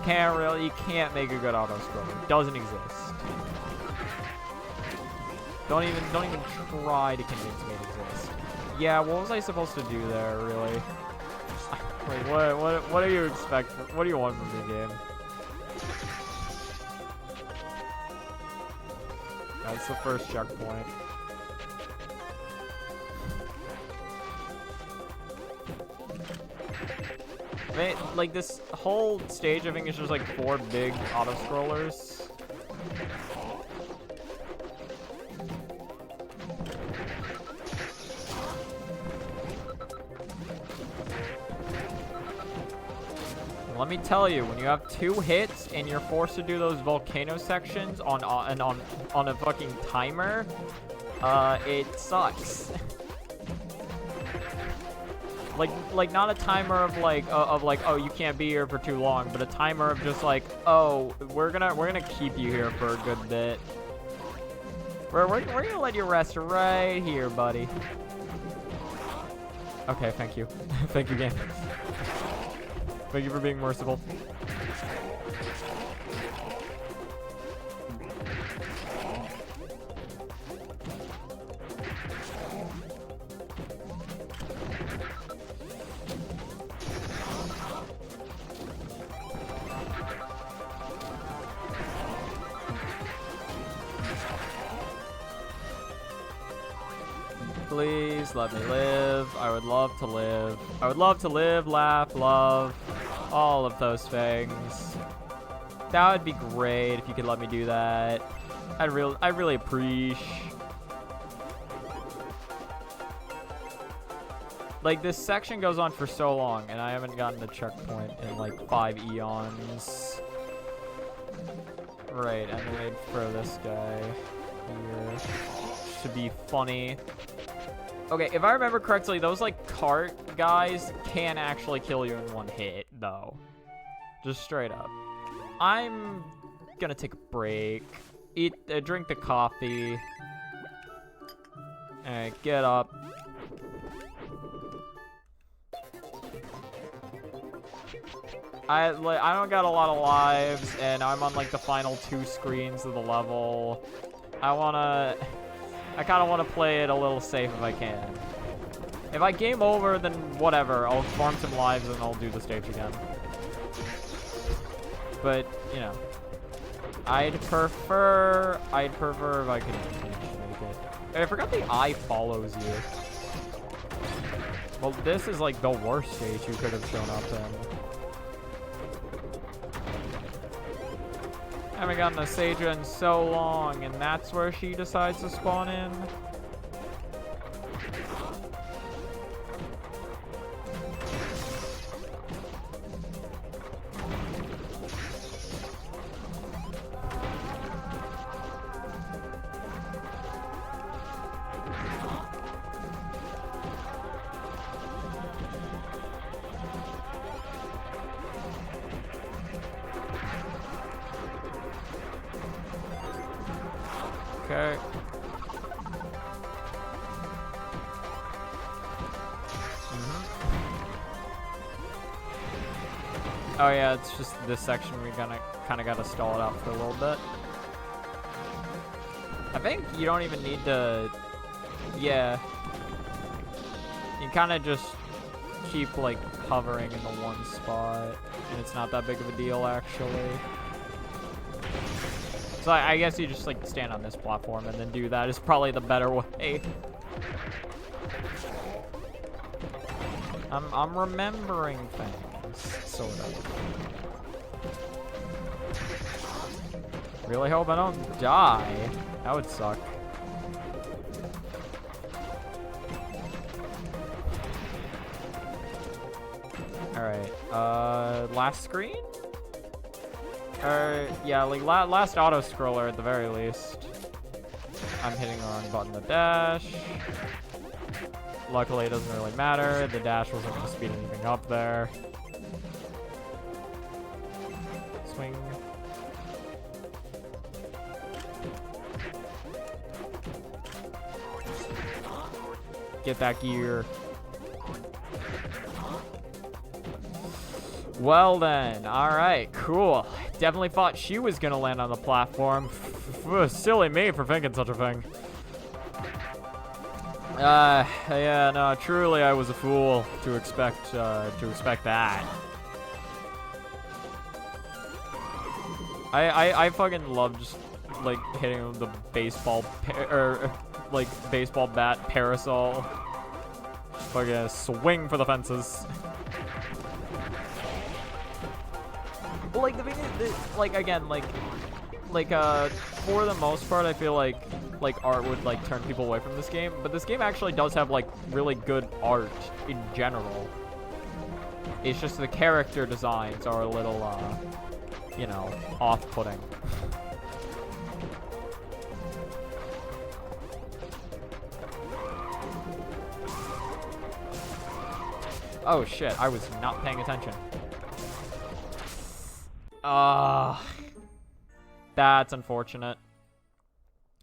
You can't make a good auto-scroller. Doesn't exist. Don't even try to convince me it exists. Yeah, what was I supposed to do there, really? Wait, what do you expect? What do you want from the game? That's the first checkpoint. Like, this whole stage, I think, is just, like, 4 big auto-scrollers. Let me tell you, when you have 2 hits and you're forced to do those volcano sections on a fucking timer, it sucks. Like not a timer of like oh, you can't be here for too long, but a timer of just like, oh, we're gonna keep you here for a good bit. We're gonna let you rest right here, buddy. Okay, thank you. Thank you, game. Thank you for being merciful. Please let me live. I would love to live. I would love to live, laugh, love, all of those things. That would be great if you could let me do that. I really appreciate. Like, this section goes on for so long, and I haven't gotten a checkpoint in like 5 eons. Right, and wait for this guy here. Should be funny. Okay, if I remember correctly, those, like, cart guys can actually kill you in 1 hit, though. Just straight up. I'm gonna take a break. Drink the coffee. Alright, get up. I don't got a lot of lives, and I'm on, like, the final 2 screens of the level. I kind of want to play it a little safe if I can. If I game over, then whatever. I'll farm some lives and I'll do the stage again. But, you know. I'd prefer if I could make it. I forgot the eye follows you. Well, this is like the worst stage you could have shown up in. Haven't gotten a Seja in so long, and that's where she decides to spawn in. Okay. Oh yeah, it's just this section we kind of gotta stall it out for a little bit. I think you don't even need to, yeah. You kind of just keep like hovering in the one spot, and it's not that big of a deal actually. So I guess you just like stand on this platform and then do that is probably the better way. I'm remembering things, sort of. Really hope I don't die. That would suck. Alright, last screen? Yeah, like last auto scroller at the very least. I'm hitting the wrong button to dash. Luckily, it doesn't really matter. The dash wasn't going to speed anything up there. Swing. Get that gear. Well then, alright, cool. Definitely thought she was gonna land on the platform. Silly me for thinking such a thing. Yeah, no, truly I was a fool to expect that. I fucking love just, like, hitting the baseball, baseball bat parasol. Fucking swing for the fences. Like, the thing is, like, again, like, for the most part, I feel like art would, like, turn people away from this game, but this game actually does have, like, really good art in general. It's just the character designs are a little, you know, off-putting. Oh, shit, I was not paying attention. That's unfortunate.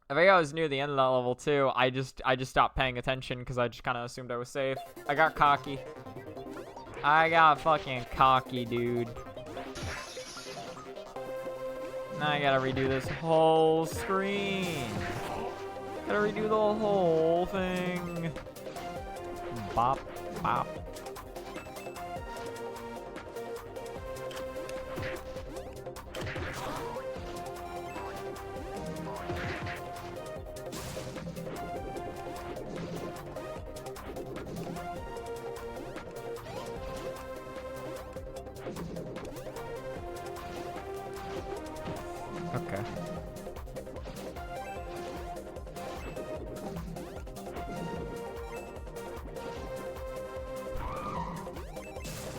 I think I was near the end of that level too. I just stopped paying attention because I just kind of assumed I was safe. I got cocky. I got fucking cocky, dude. Now I gotta redo this whole screen. Gotta redo the whole thing. Bop, bop. Okay.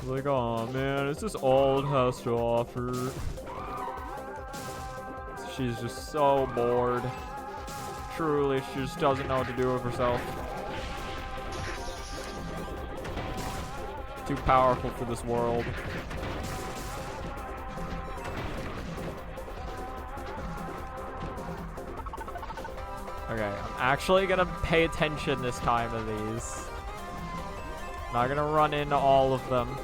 Like, oh man, it's just all it has to offer. She's just so bored. Truly, she just doesn't know what to do with herself. Too powerful for this world. Okay, I'm actually gonna pay attention this time to these. Not gonna run into all of them.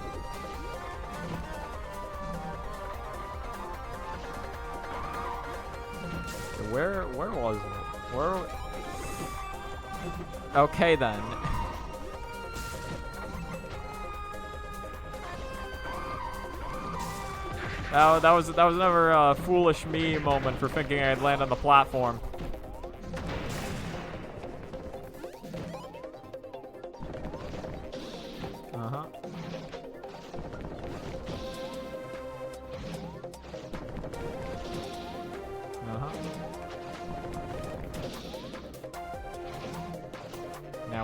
Okay, where was it? Where? Okay then. That was another foolish me moment for thinking I'd land on the platform.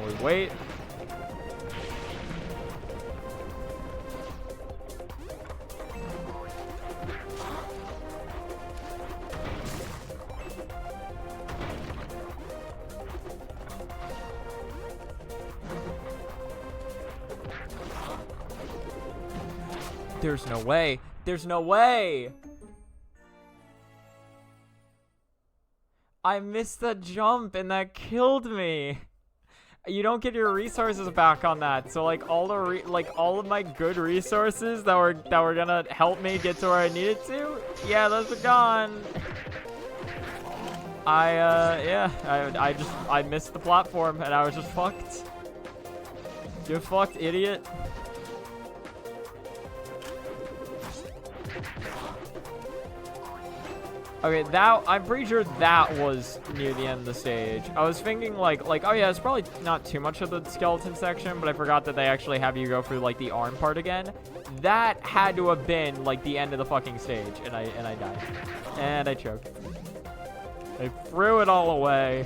we wait. There's no way. There's no way. I missed the jump and that killed me. You don't get your resources back on that. So like all of my good resources that were gonna help me get to where I needed to, yeah, those are gone. I missed the platform and I was just fucked. You fucked, idiot. Okay, I'm pretty sure that was near the end of the stage. I was thinking like, oh yeah, it's probably not too much of the skeleton section, but I forgot that they actually have you go through like the arm part again. That had to have been like the end of the fucking stage, and I died. And I choked. I threw it all away.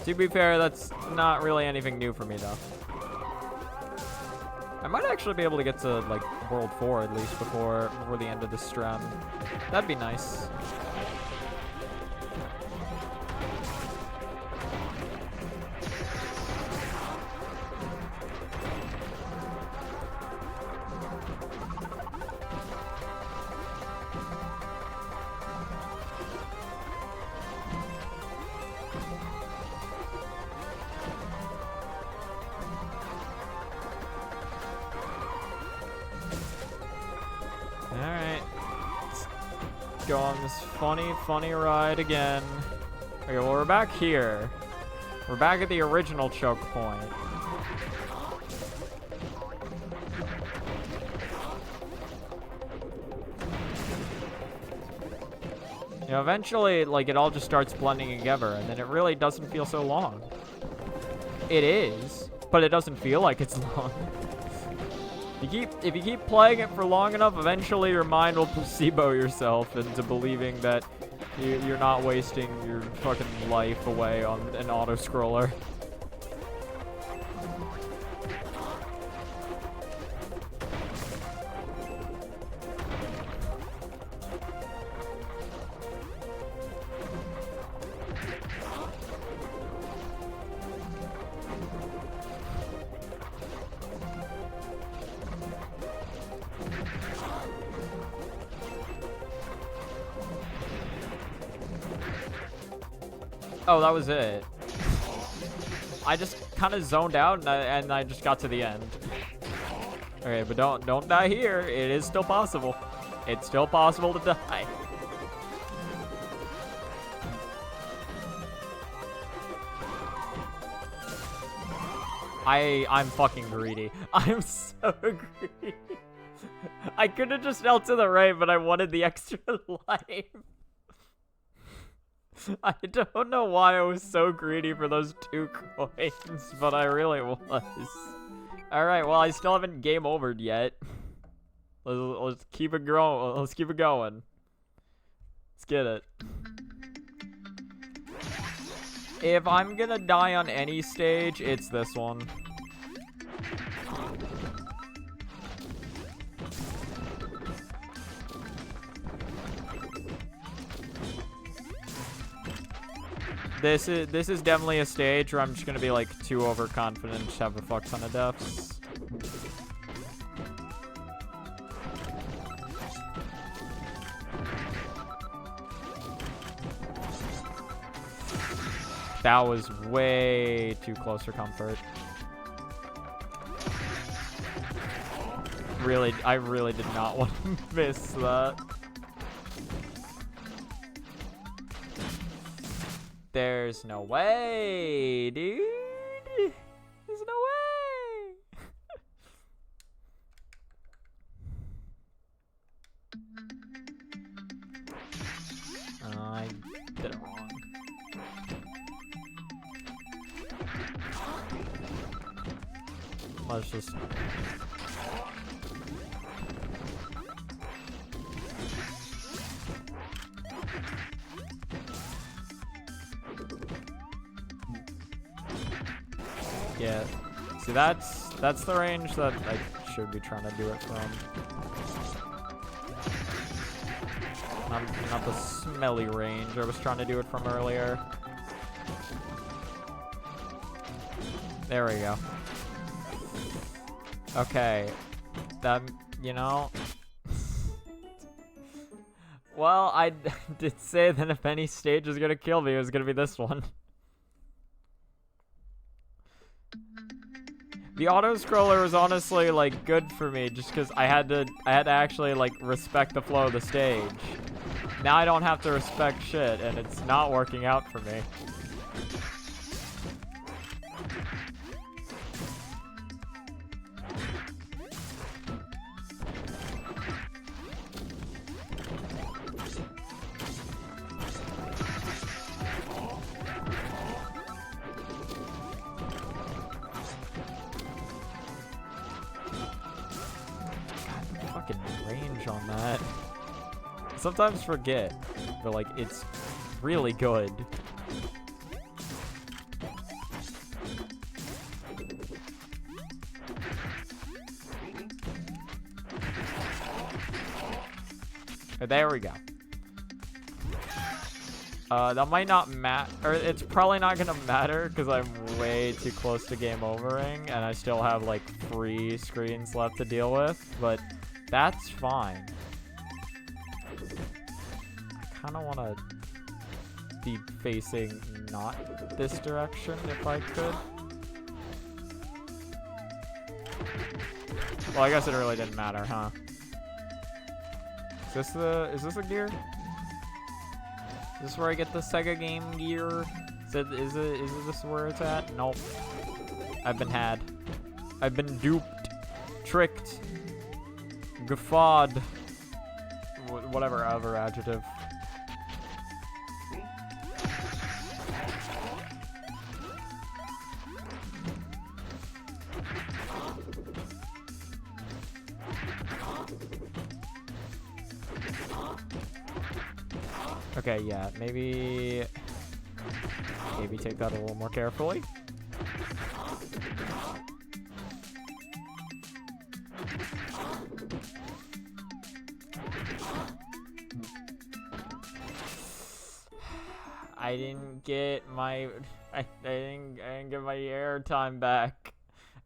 To be fair, that's not really anything new for me though. I might actually be able to get to, like, World 4 at least before the end of this stream. That'd be nice. Go on this funny ride again. Okay, well, we're back here. We're back at the original choke point. You know, eventually, like, it all just starts blending together, and then it really doesn't feel so long. It is, but it doesn't feel like it's long. If you keep playing it for long enough, eventually your mind will placebo yourself into believing that you're not wasting your fucking life away on an auto-scroller. Oh, that was it. I just kind of zoned out and I just got to the end. Okay, but don't die here. It is still possible. It's still possible to die. I'm fucking greedy. I'm so greedy. I could have just knelt to the right, but I wanted the extra life. I don't know why I was so greedy for those 2 coins, but I really was. Alright, well, I still haven't game overed yet. Let's keep it growing. Let's keep it going. Let's get it. If I'm gonna die on any stage, it's this one. This is definitely a stage where I'm just gonna be like too overconfident and just have a fuck ton of deaths. That was way too close for comfort. I really did not want to miss that. There's no way, dude. There's no way. I did it wrong. Let's just... Yeah. See, that's the range that I should be trying to do it from. Not the smelly range I was trying to do it from earlier. There we go. Okay. That, you know... Well, I did say that if any stage is gonna kill me, it was gonna be this one. The auto-scroller was honestly, like, good for me, just because I had to actually, like, respect the flow of the stage. Now I don't have to respect shit, and it's not working out for me. Range on that. Sometimes forget, but like it's really good. There we go. That might not matter, or it's probably not gonna matter because I'm way too close to game overing and I still have like 3 screens left to deal with, but that's fine. I kind of want to be facing not this direction if I could. Well, I guess it really didn't matter, huh? Is this a gear? Is this where I get the Sega game gear? Is this where it's at? Nope. I've been had. I've been duped. Tricked. Guffawed. Whatever other adjective. Okay, yeah, maybe take that a little more carefully. I didn't get my I didn't get my air time back.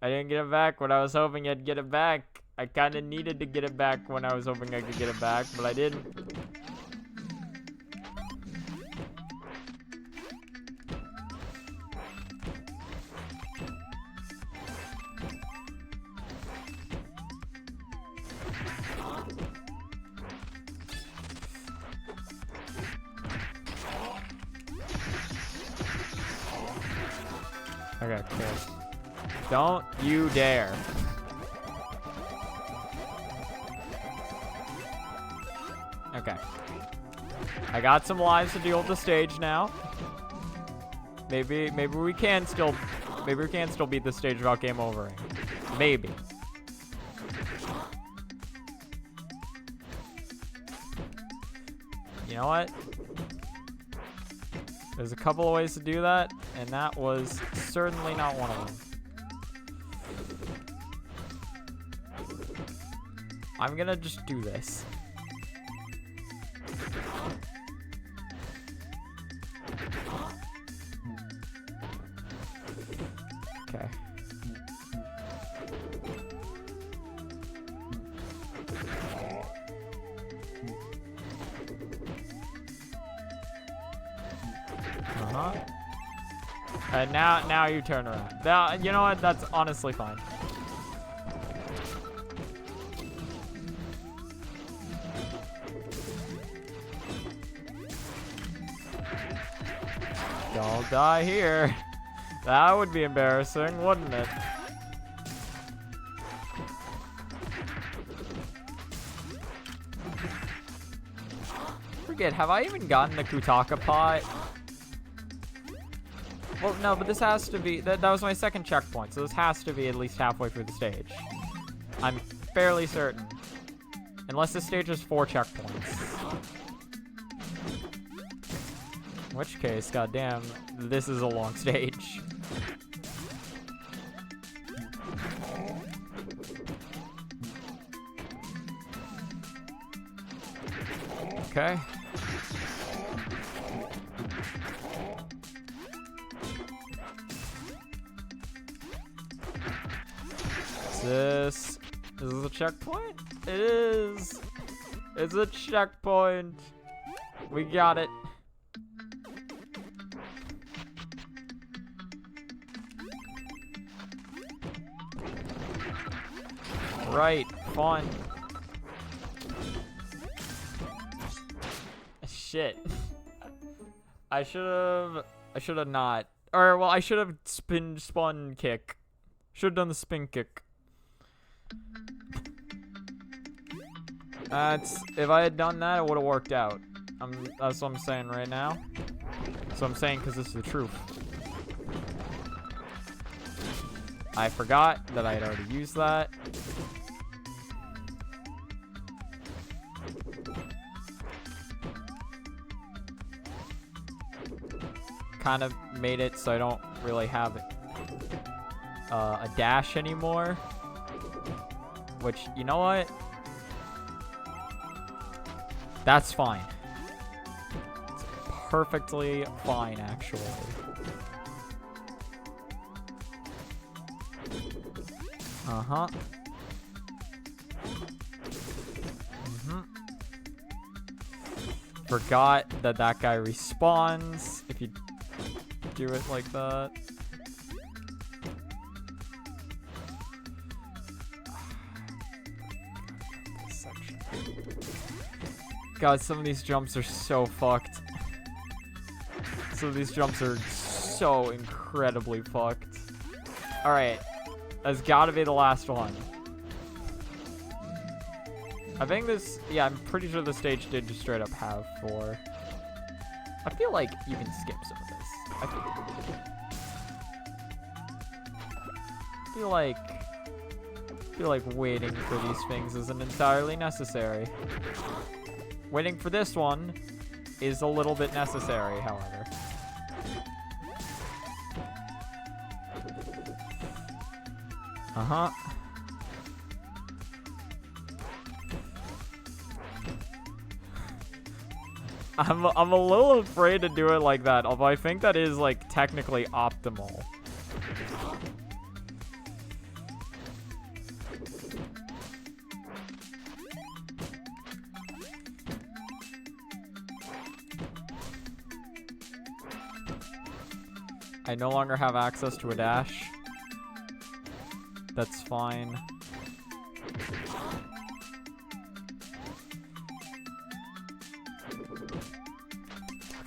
I didn't get it back when I was hoping I'd get it back. I kind of needed to get it back when I was hoping I could get it back, but I didn't. Okay, cool. Don't you dare. Okay. I got some lives to deal with the stage now. Maybe we can still beat the stage without game overing. Maybe. You know what? There's a couple of ways to do that, and that was certainly not one of them. I'm gonna just do this. Okay. And now you turn around. Now, you know what? That's honestly fine. Don't die here. That would be embarrassing, wouldn't it? Forget, have I even gotten the Kutaka pot? Well, no, but this has to be... That was my second checkpoint, so this has to be at least halfway through the stage. I'm fairly certain. Unless this stage has 4 checkpoints. In which case, goddamn, this is a long stage. Okay. Is this a checkpoint? It is. It's a checkpoint. We got it. Right, fun. Shit. I should have not. Or, well, I should have spun kick. Should have done the spin kick. If I had done that, it would have worked out. That's what I'm saying right now. So I'm saying because this is the truth. I forgot that I had already used that. Kind of made it so I don't really have a dash anymore. Which, you know what? That's fine. It's perfectly fine, actually. Uh-huh. Forgot that that guy respawns if you do it like that. This section. God, some of these jumps are so fucked. Some of these jumps are so incredibly fucked. Alright. That's gotta be the last one. I think this... Yeah, I'm pretty sure the stage did just straight up have 4. I feel like you can skip some of this. I feel like waiting for these things isn't entirely necessary. Waiting for this one is a little bit necessary, however. Uh-huh. I'm a little afraid to do it like that, although I think that is, like, technically optimal. I no longer have access to a dash. That's fine.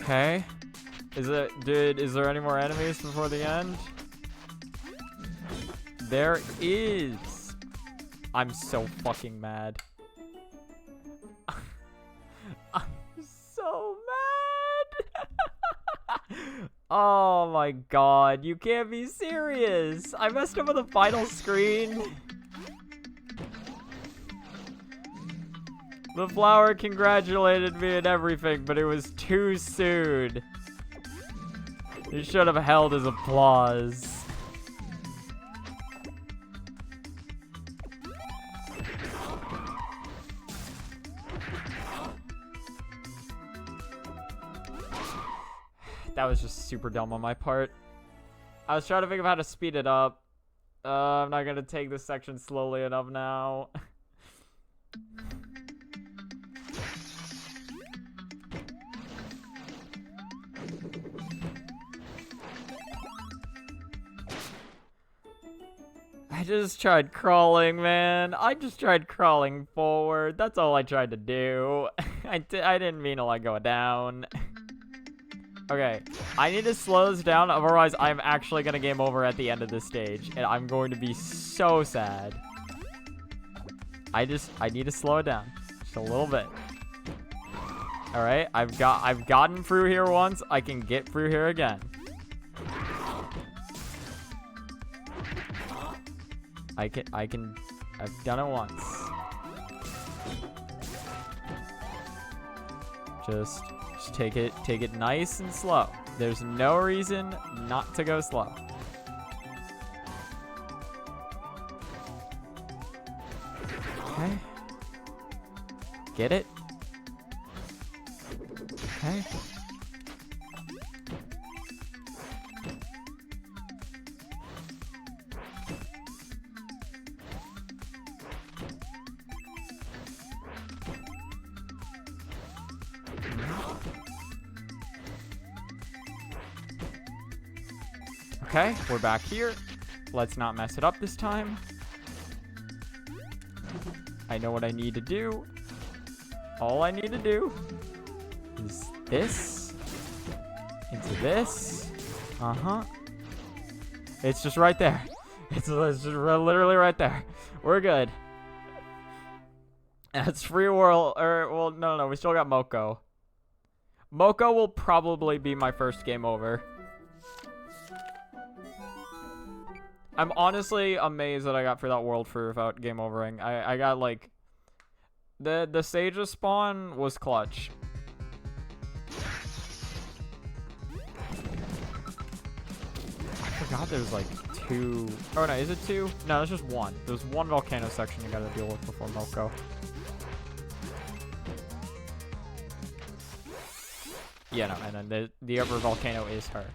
Okay. Is there any more enemies before the end? There is. I'm so fucking mad. I'm so mad. Oh my god, you can't be serious. I messed up on the final screen. The flower congratulated me and everything, but it was too soon. He should have held his applause. That was just super dumb on my part. I was trying to think of how to speed it up. I'm not gonna take this section slowly enough now. I just tried crawling, man. I just tried crawling forward. That's all I tried to do. I didn't mean to let go down. Okay, I need to slow this down, otherwise I'm actually gonna game over at the end of this stage, and I'm going to be so sad. I need to slow it down, just a little bit. All right, I've gotten through here once. I can get through here again. I've done it once. Just take it nice and slow. There's no reason not to go slow. Okay. Get it? Okay. Okay, we're back here. Let's not mess it up this time. I know what I need to do. All I need to do is this into this. Uh-huh. It's just right there. It's just literally right there. We're good. That's free world. Or, well, no, we still got Moko. Moko will probably be my first game over. I'm honestly amazed that I got through that world free without game overing. I got like the Sage's spawn was clutch. I forgot there's like 2. Oh no, is it 2? No, there's just 1. There's 1 volcano section you gotta deal with before Moko. Yeah, no, and then the other volcano is her.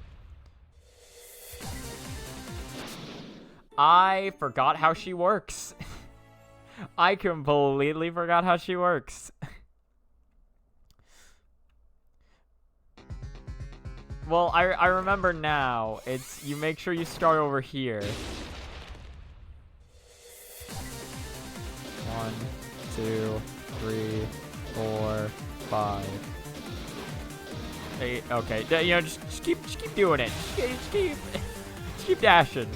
I forgot how she works. I completely forgot how she works. Well, I remember now. It's, you make sure you start over here. 1, 2, 3, 4, 5. 8. Okay, you know, just keep doing it. Just keep dashing.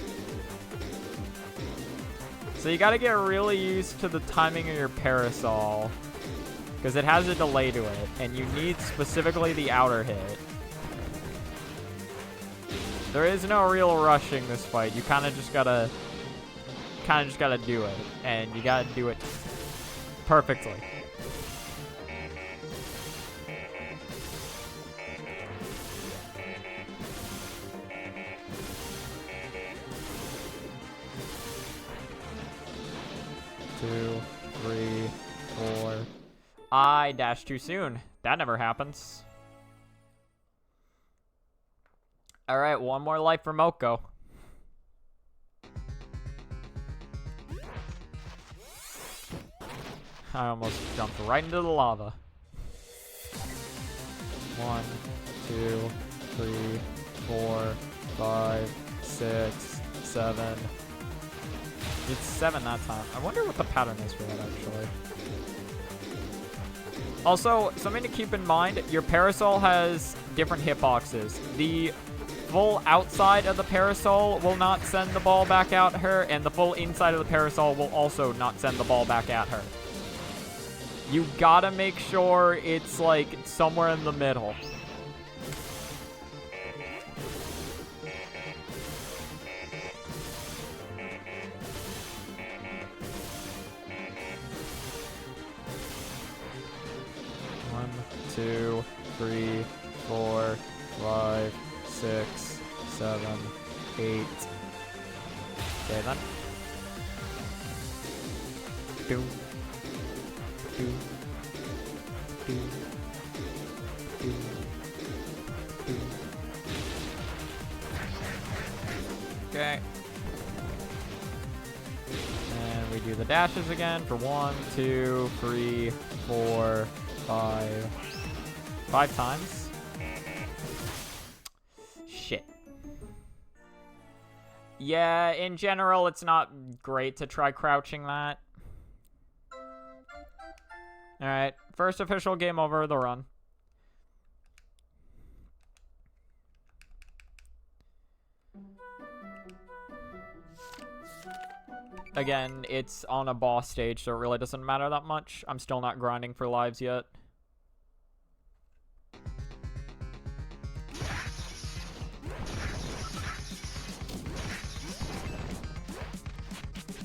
So you gotta get really used to the timing of your parasol, because it has a delay to it, and you need specifically the outer hit. There is no real rushing this fight. You kind of just gotta do it, and you gotta do it perfectly. Two, 3, 4. I dashed too soon. That never happens. Alright, 1 more life for Moko. I almost jumped right into the lava. 1, 2, 3, 4, 5, 6, 7. It's 7 that time. I wonder what the pattern is for that, actually. Also, something to keep in mind, your parasol has different hitboxes. The full outside of the parasol will not send the ball back at her, and the full inside of the parasol will also not send the ball back at her. You gotta make sure it's, like, somewhere in the middle. One, 2, 3, 4, 5, 6, 7, 8. Okay, then. Doom. Doom. Doom. Doom. Doom. Okay. And we do the dashes again for 1, 2, 3, 4, 5. 5 times. Shit. Yeah, in general, it's not great to try crouching that. Alright, first official game over the run. Again, it's on a boss stage, so it really doesn't matter that much. I'm still not grinding for lives yet.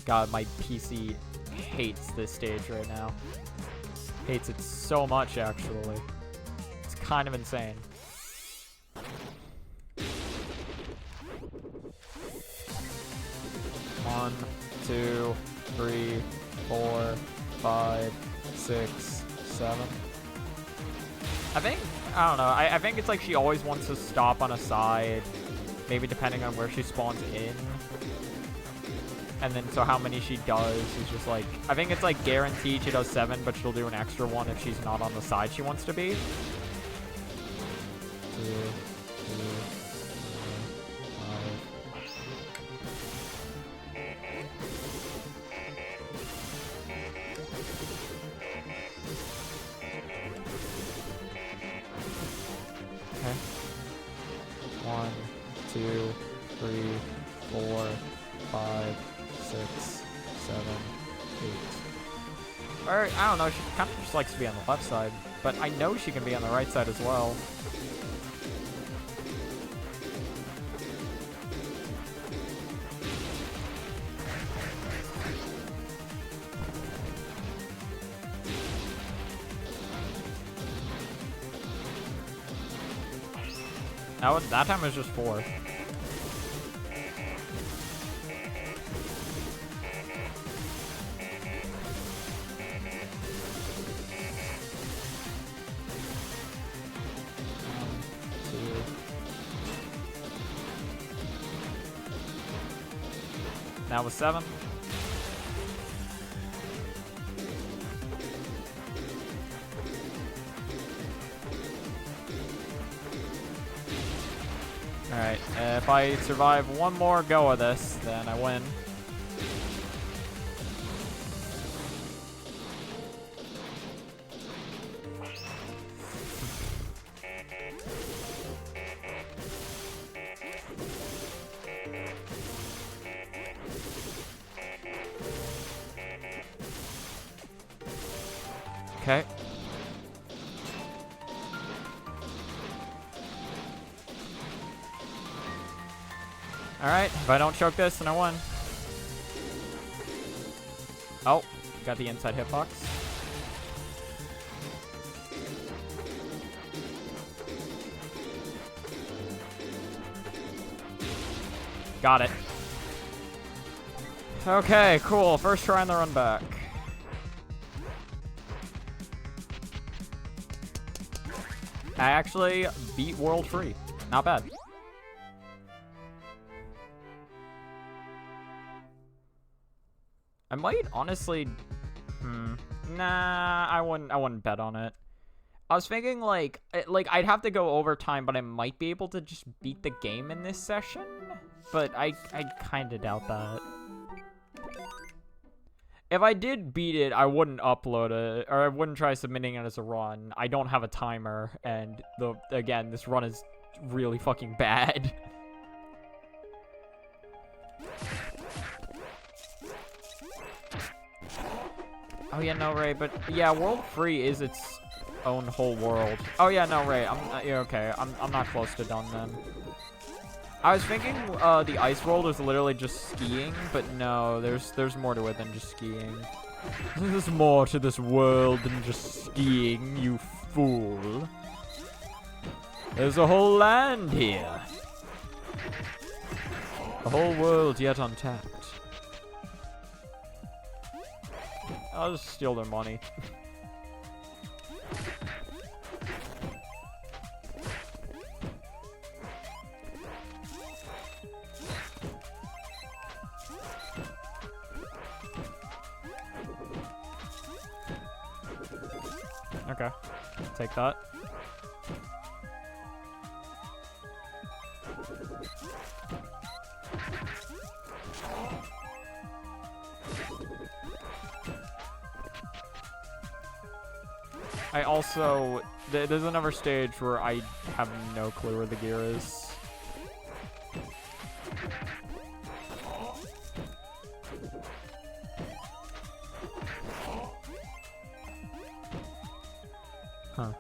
God, my PC hates this stage right now. Hates it so much, actually. It's kind of insane. One, 2, 3, 4, 5, 6, 7. I think I don't know. I think it's like she always wants to stop on a side, maybe depending on where she spawns in. And then so how many she does is just like, I think it's like guaranteed she does 7, but she'll do an extra one if she's not on the side she wants to be. 2, 3, 4, 1, 2, 3, 4, 5, 6, 7, 8. Or, I don't know, she kind of just likes to be on the left side. But I know she can be on the right side as well. That time was just 4. That was 7. Alright, if I survive one more go of this, then I win. Okay. Alright, if I don't choke this, then I win. Oh, got the inside hitbox. Got it. Okay, cool. First try on the run back. I actually beat World Free. Not bad. I might honestly, nah, I wouldn't bet on it. I was thinking like I'd have to go overtime, but I might be able to just beat the game in this session. But I kind of doubt that. If I did beat it, I wouldn't upload it, or I wouldn't try submitting it as a run. I don't have a timer, and again, this run is really fucking bad. Oh yeah, no, Ray, but yeah, World Free is its own whole world. Oh yeah, no, Ray, yeah, okay, I'm not close to done then. I was thinking the ice world is literally just skiing, but no, there's more to it than just skiing. There's more to this world than just skiing, you fool. There's a whole land here. A whole world yet untapped. I'll just steal their money. Okay, take that. I also, there's another stage where I have no clue where the gear is. Huh.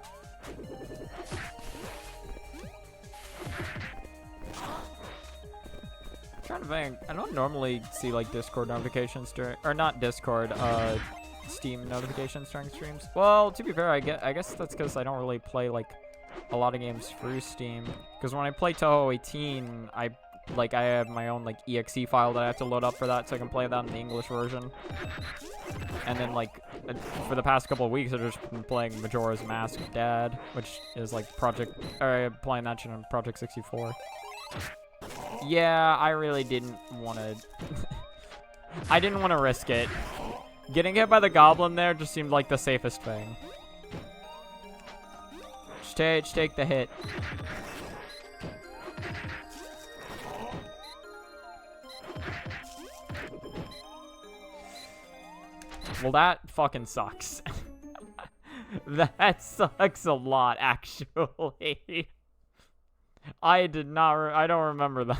I'm trying to think. I don't normally see like Discord notifications during, or not Discord, Steam notifications during streams. Well, to be fair, I guess that's because I don't really play like a lot of games through Steam. Because when I play Toho 18, I like, I have my own, like, exe file that I have to load up for that so I can play that in the English version. And then, like, for the past couple of weeks, I've just been playing Majora's Mask Dad, which is, like, playing that shit on Project 64. Yeah, I really didn't want to... I didn't want to risk it. Getting hit by the goblin there just seemed like the safest thing. Just take the hit. Well, that fucking sucks. That sucks a lot, actually. I don't remember that.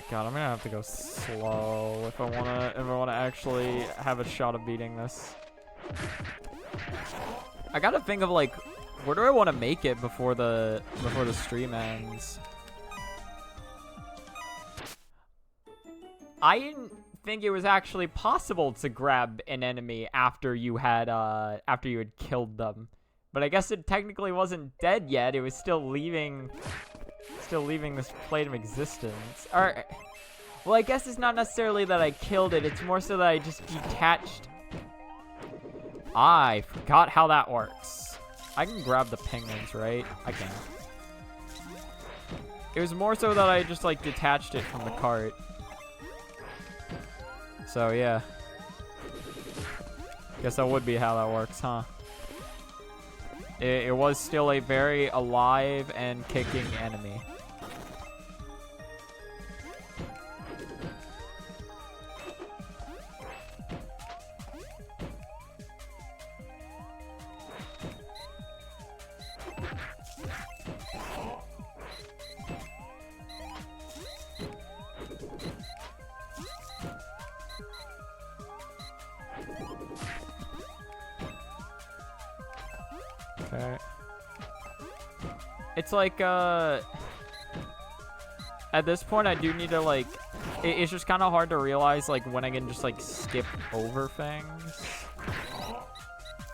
God, I'm gonna have to go slow if I wanna actually have a shot of beating this. I gotta think of, like, where do I want to make it before the stream ends? I didn't think it was actually possible to grab an enemy after you had killed them, but I guess it technically wasn't dead yet. It was still leaving this plane of existence. Alright. Well, I guess it's not necessarily that I killed it. It's more so that I just detached. I forgot how that works. I can grab the penguins, right? I can. It was more so that I just, like, detached it from the cart. So, yeah. Guess that would be how that works, huh? It was still a very alive and kicking enemy. Okay. It's like, at this point, I do need to, like, it's just kind of hard to realize, like, when I can just, like, skip over things.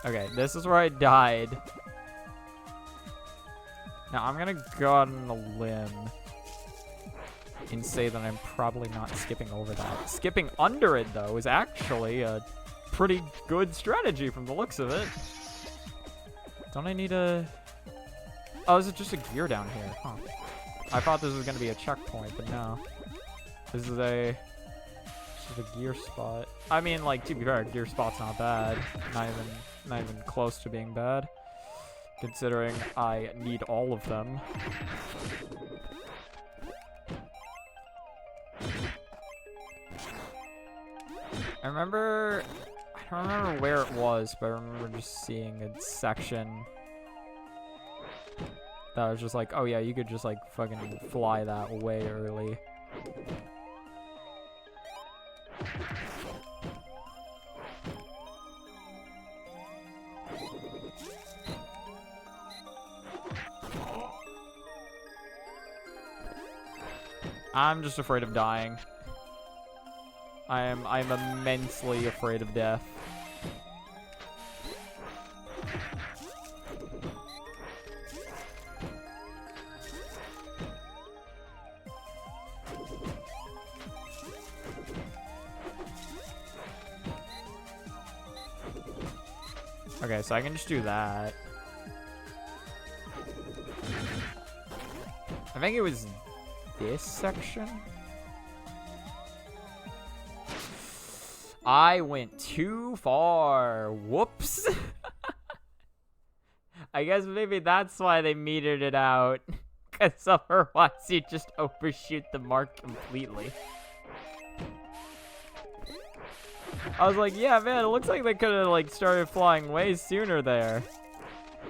Okay, this is where I died. Now, I'm gonna go out on a limb and say that I'm probably not skipping over that. Skipping under it, though, is actually a pretty good strategy from the looks of it. Don't I need a... Oh, is it just a gear down here? Huh. I thought this was going to be a checkpoint, but no. This is a gear spot. I mean, like, to be fair, gear spot's not bad. Not even close to being bad. Considering I need all of them. I don't remember where it was, but I remember just seeing a section that was just like, oh yeah, you could just, like, fucking fly that way early. I'm just afraid of dying. I'm immensely afraid of death. Okay, so I can just do that. I think it was this section. I went too far. Whoops. I guess maybe that's why they metered it out. Because otherwise you just overshoot the mark completely. I was like, yeah, man, it looks like they could have, like, started flying way sooner there.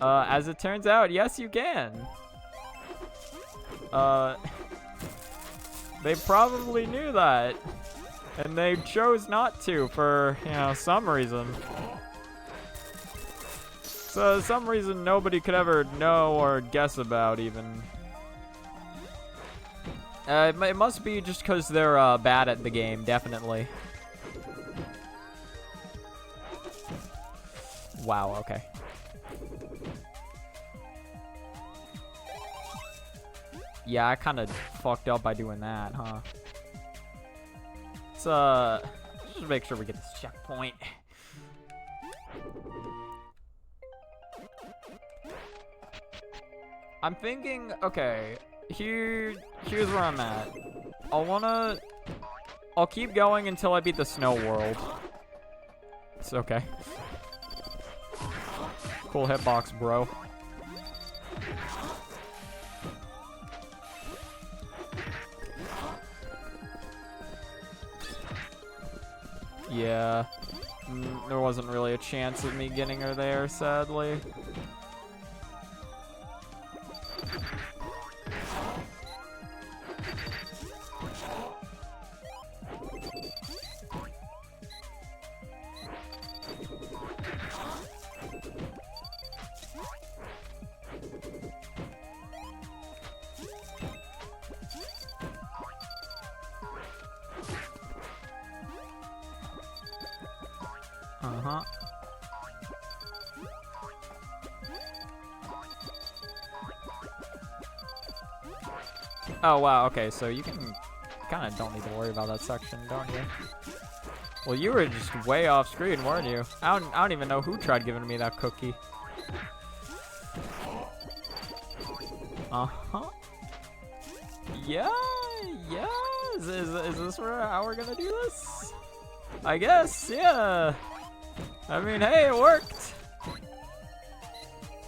As it turns out, yes, you can. They probably knew that. And they chose not to for, you know, some reason. So, some reason nobody could ever know or guess about, even. It must be just because they're, bad at the game, definitely. Wow, okay. Yeah, I kind of fucked up by doing that, huh? Let's, just make sure we get this checkpoint. I'm thinking, okay, here's where I'm at. I'll keep going until I beat the snow world. It's okay. Cool hitbox, bro. Yeah. There wasn't really a chance of me getting her there, sadly. Uh-huh. Oh, wow, okay, so you can kind of don't need to worry about that section, don't you? Well, you were just way off screen, weren't you? I don't even know who tried giving me that cookie. Uh-huh. Yeah. Is this how we're gonna do this? I guess, yeah. I mean, hey, it worked.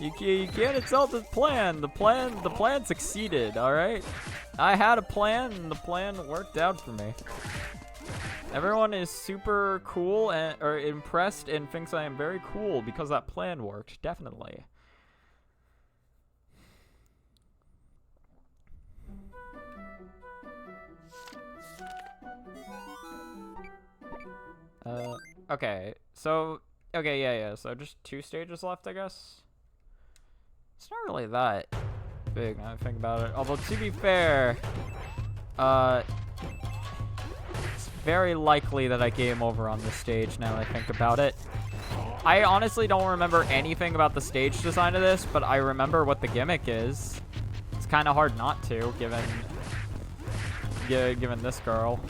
You can't insult the plan. The plan succeeded, all right? I had a plan, and the plan worked out for me. Everyone is super cool or impressed and thinks I am very cool because that plan worked, definitely. Okay, so, okay, yeah, so just 2 stages left, I guess? It's not really that big now that I think about it, although to be fair, it's very likely that I game over on this stage now that I think about it. I honestly don't remember anything about the stage design of this, but I remember what the gimmick is. It's kind of hard not to, given this girl.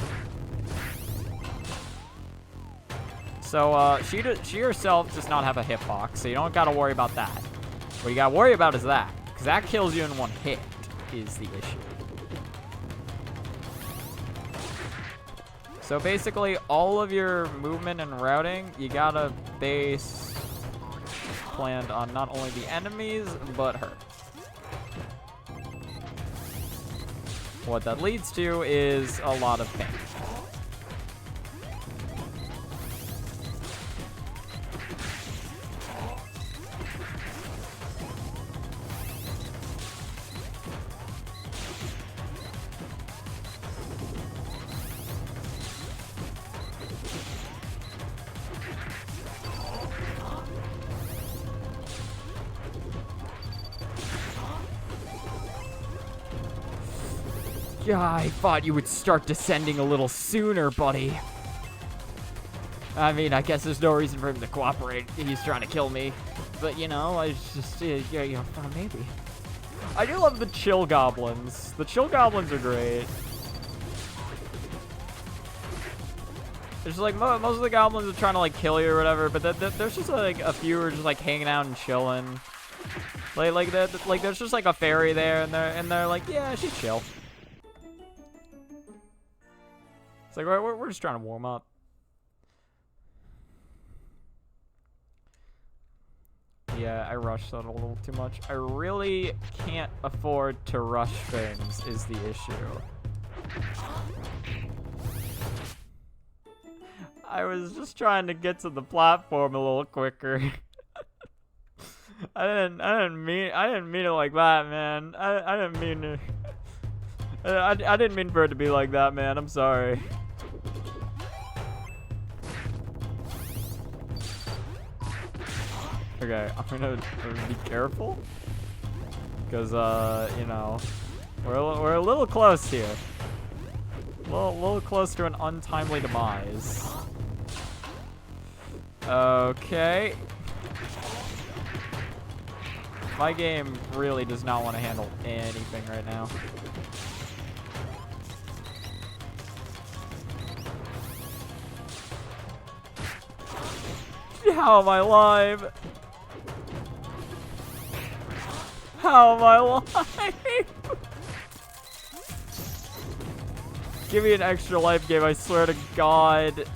So, she herself does not have a hitbox, so you don't gotta worry about that. What you gotta worry about is that, because that kills you in 1 hit, is the issue. So basically, all of your movement and routing, you gotta base planned on not only the enemies, but her. What that leads to is a lot of pain. Yeah, I thought you would start descending a little sooner, buddy. I mean, I guess there's no reason for him to cooperate. He's trying to kill me. But, you know, I just, yeah, maybe. I do love the chill goblins. The chill goblins are great. There's like, most of the goblins are trying to, like, kill you or whatever, but there's just, like, a few who are just, like, hanging out and chilling. Like there's just, like, a fairy there, and they're like, yeah, she's chill. It's like, we're just trying to warm up. Yeah, I rushed that a little too much. I really can't afford to rush things, is the issue. I was just trying to get to the platform a little quicker. I didn't mean it like that, man. I didn't mean to. I didn't mean for it to be like that, man. I'm sorry. Okay, I'm gonna be careful, because you know, we're a little close here. A little close to an untimely demise. Okay. My game really does not want to handle anything right now. How am I alive? How am I alive? Give me an extra life game, I swear to God.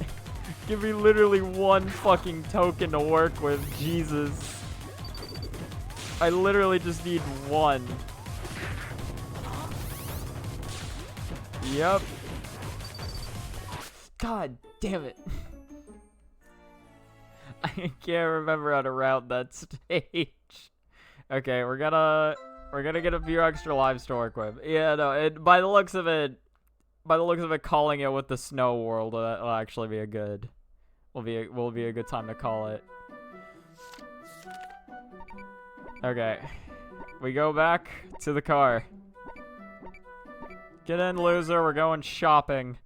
Give me literally one fucking token to work with, Jesus. I literally just need one. Yep. God damn it. I can't remember how to route that stage. Okay, we're gonna get a few extra lives to work with. Yeah, no, by the looks of it, calling it with the snow world will actually be a good, will be a good time to call it. Okay, we go back to the car. Get in, loser. We're going shopping.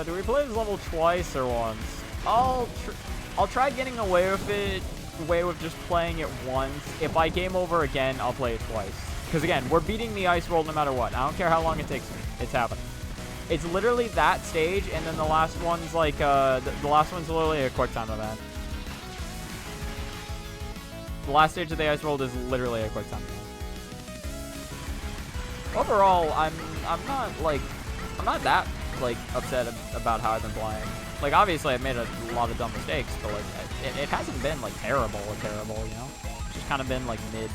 Do we play this level twice or once? I'll try getting away with just playing it once. If I game over again, I'll play it twice. Because again, we're beating the ice world no matter what. I don't care how long it takes me. It's happening. It's literally that stage, and then the last one's like, the last one's literally a quick time event. The last stage of the ice world is literally a quick time event. Overall, I'm not that like upset about how I've been playing. Like, obviously I've made a lot of dumb mistakes, but like it hasn't been like terrible, you know? It's just kind of been like mid.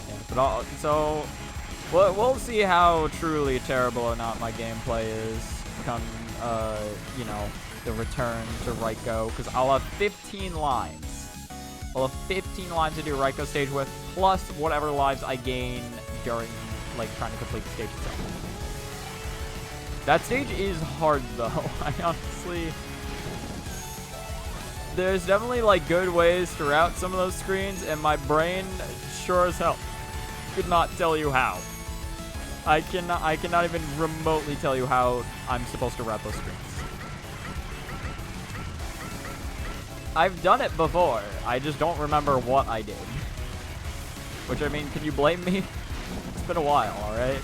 Yeah, but so we'll see how truly terrible or not my gameplay is come you know, the return to Raiko, because I'll have 15 lives. I'll have 15 lives to do Raiko stage with, plus whatever lives I gain during like trying to complete the stage itself. That stage is hard though. I honestly, there's definitely like good ways to route some of those screens, and my brain sure as hell could not tell you how. I cannot even remotely tell you how I'm supposed to route those screens. I've done it before. I just don't remember what I did. Which, I mean, can you blame me? It's been a while, alright?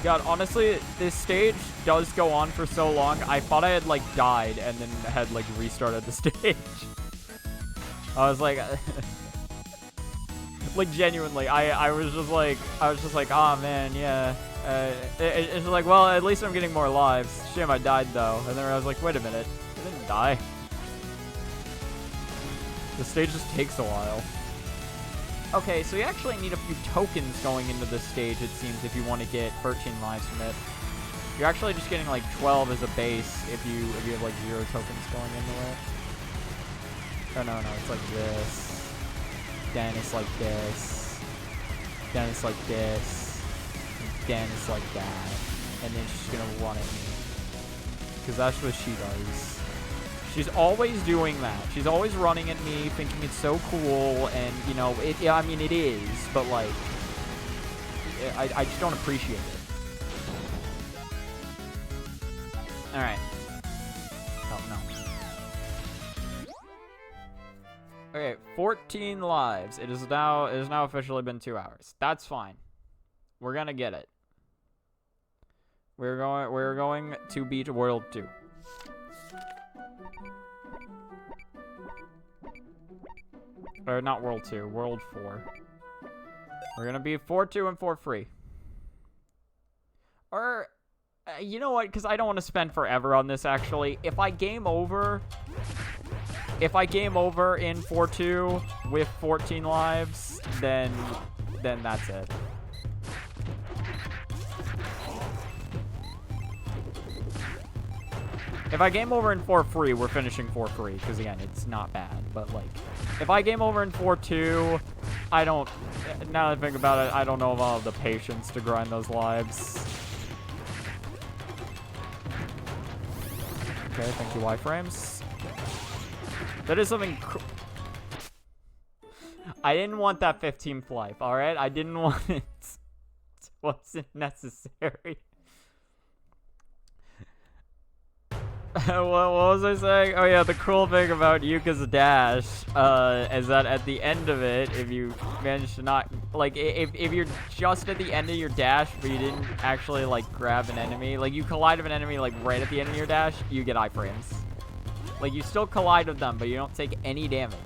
God, honestly, this stage does go on for so long. I thought I had, like, died and then had, like, restarted the stage. I was like... like, genuinely, I was just like, oh, man, yeah. It's like, well, at least I'm getting more lives. Shame I died, though. And then I was like, wait a minute. I didn't die. The stage just takes a while. Okay, so you actually need a few tokens going into this stage, it seems, if you want to get 13 lives from it. You're actually just getting like 12 as a base if you have like 0 tokens going into it. Oh no, it's like this. Then it's like this. Then it's like this. And then it's like that. And then she's gonna run at me. Because that's what she does. She's always doing that. She's always running at me, thinking it's so cool, and, you know, I mean, it is, but, like, I just don't appreciate it. Alright. Oh, no. Okay, 14 lives. It has now officially been 2 hours. That's fine. We're gonna get it. We're going to beat World 2. Or not World 2, World 4. We're gonna be 4-2 and 4-3. Or, you know what? Because I don't want to spend forever on this, actually. If I game over in 4-2 with 14 lives, then that's it. If I game over in 4-3, we're finishing 4-3, because again, it's not bad. But like, if I game over in 4-2, I don't... Now that I think about it, I don't know if I'll have the patience to grind those lives. Okay, thank you, Y-frames. That is something... I didn't want that 15th life, alright? I didn't want it. It wasn't necessary. what was I saying? Oh yeah, the cool thing about Yuka's dash is that at the end of it, if you manage to not, like, if you're just at the end of your dash, but you didn't actually, like, grab an enemy, like, you collide with an enemy, like, right at the end of your dash, you get iframes. Like, you still collide with them, but you don't take any damage.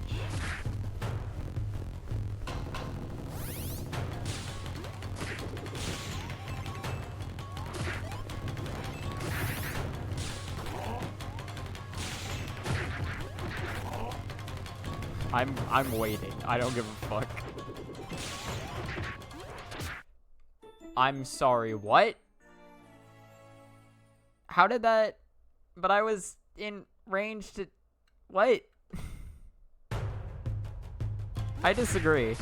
I'm waiting. I don't give a fuck. I'm sorry, what? How did that... But I was in range to... What? I disagree.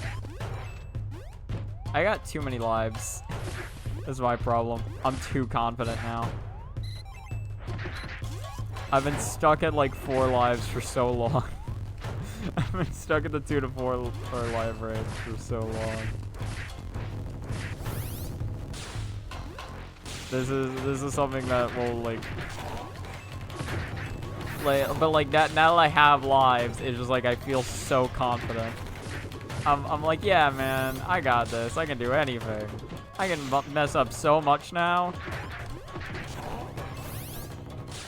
I got too many lives. That's my problem. I'm too confident now. I've been stuck at like 4 lives for so long. I've been stuck at the 2 to 4 life range for so long. This is something that will like but like that now that I have lives, it's just like I feel so confident. I'm like, yeah, man, I got this. I can do anything. I can mess up so much now.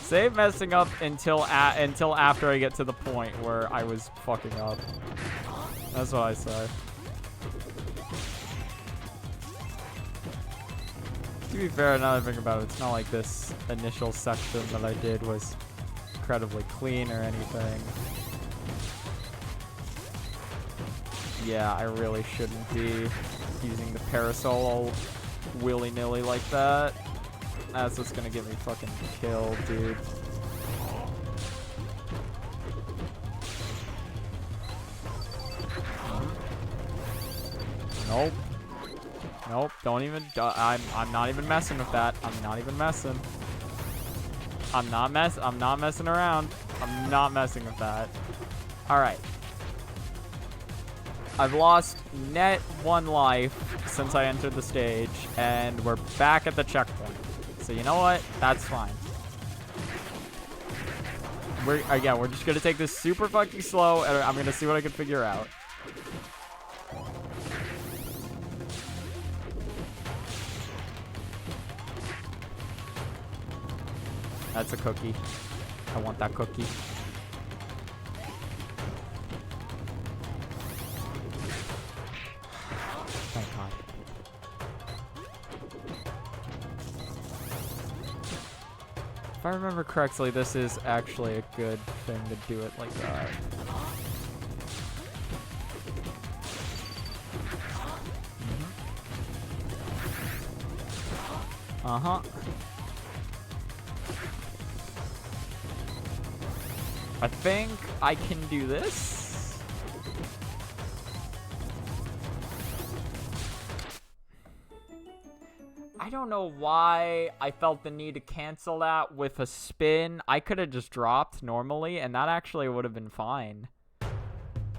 Save messing up until after I get to the point where I was fucking up. That's what I say. To be fair, now that I think about it, it's not like this initial section that I did was incredibly clean or anything. Yeah, I really shouldn't be using the parasol all willy-nilly like that. That's what's gonna get me fucking killed, dude. Nope. Nope, don't even... I'm not even messing with that. I'm not even messing. I'm not messing around. I'm not messing with that. Alright. I've lost net 1 life since I entered the stage, and we're back at the checkpoint. So you know what? That's fine. We're just gonna take this super fucking slow, and I'm gonna see what I can figure out. That's a cookie. I want that cookie. Thank God. If I remember correctly, this is actually a good thing to do it like that. Uh-huh. I think I can do this. I don't know why I felt the need to cancel that with a spin. I could have just dropped normally, and that actually would have been fine.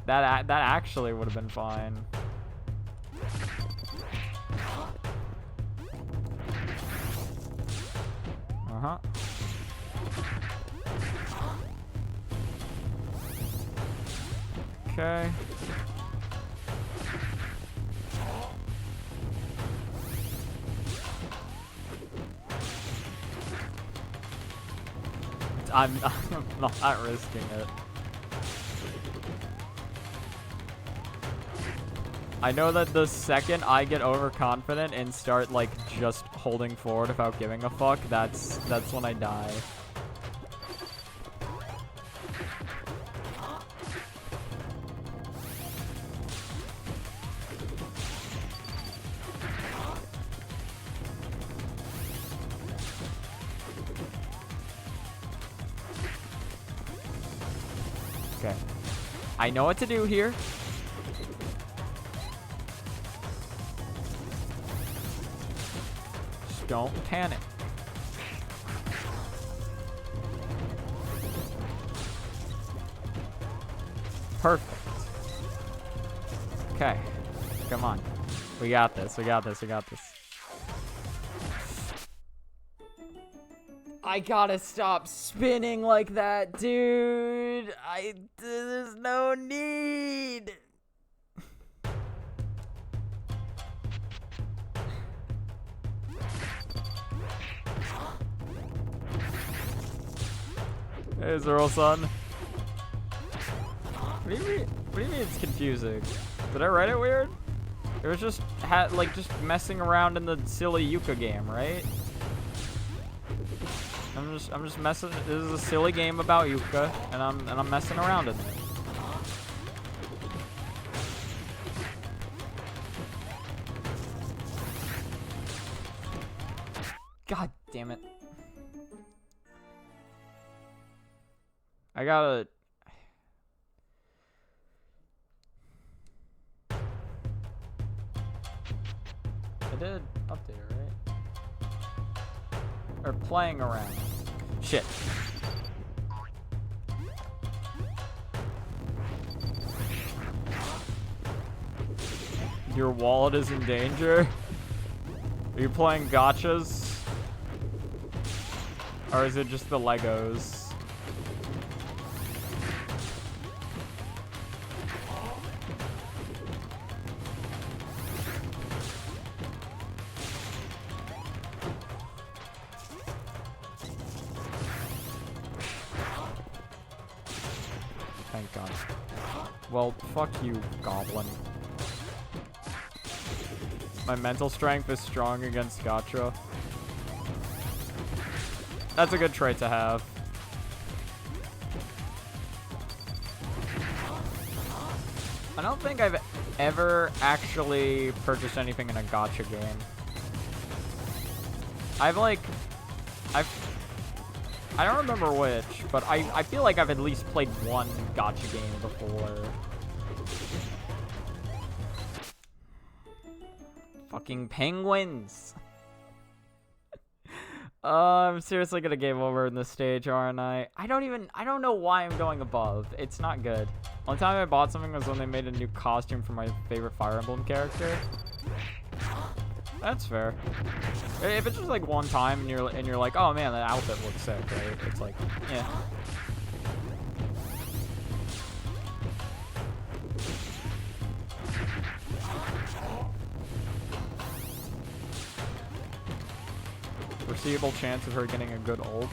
That actually would have been fine. Uh-huh. Okay. I'm not risking it. I know that the second I get overconfident and start like just holding forward without giving a fuck, that's when I die. Okay. I know what to do here. Don't panic. Perfect. Okay. Come on. We got this. We got this. We got this. I gotta stop spinning like that, dude. There's no need. Hey, Zero-san. What do you mean? What do you mean it's confusing? Did I write it weird? It was just just messing around in the silly Yuka game, right? I'm just messing. This is a silly game about Yuka, and I'm messing around in it. God damn it! I gotta. I did update it, right? Or playing around. Shit. Your wallet is in danger? Are you playing gachas? Or is it just the Legos? Thank God. Well, fuck you, goblin. My mental strength is strong against gacha. That's a good trait to have. I don't think I've ever actually purchased anything in a gacha game. I don't remember which, but I feel like I've at least played one gacha game before. Fucking penguins. I'm seriously gonna game over in this stage, aren't I? I don't know why I'm going above. It's not good. Only time I bought something was when they made a new costume for my favorite Fire Emblem character. That's fair. If it's just like one time and you're like, oh man, that outfit looks sick, right? It's like, yeah. Foreseeable chance of her getting a good ult.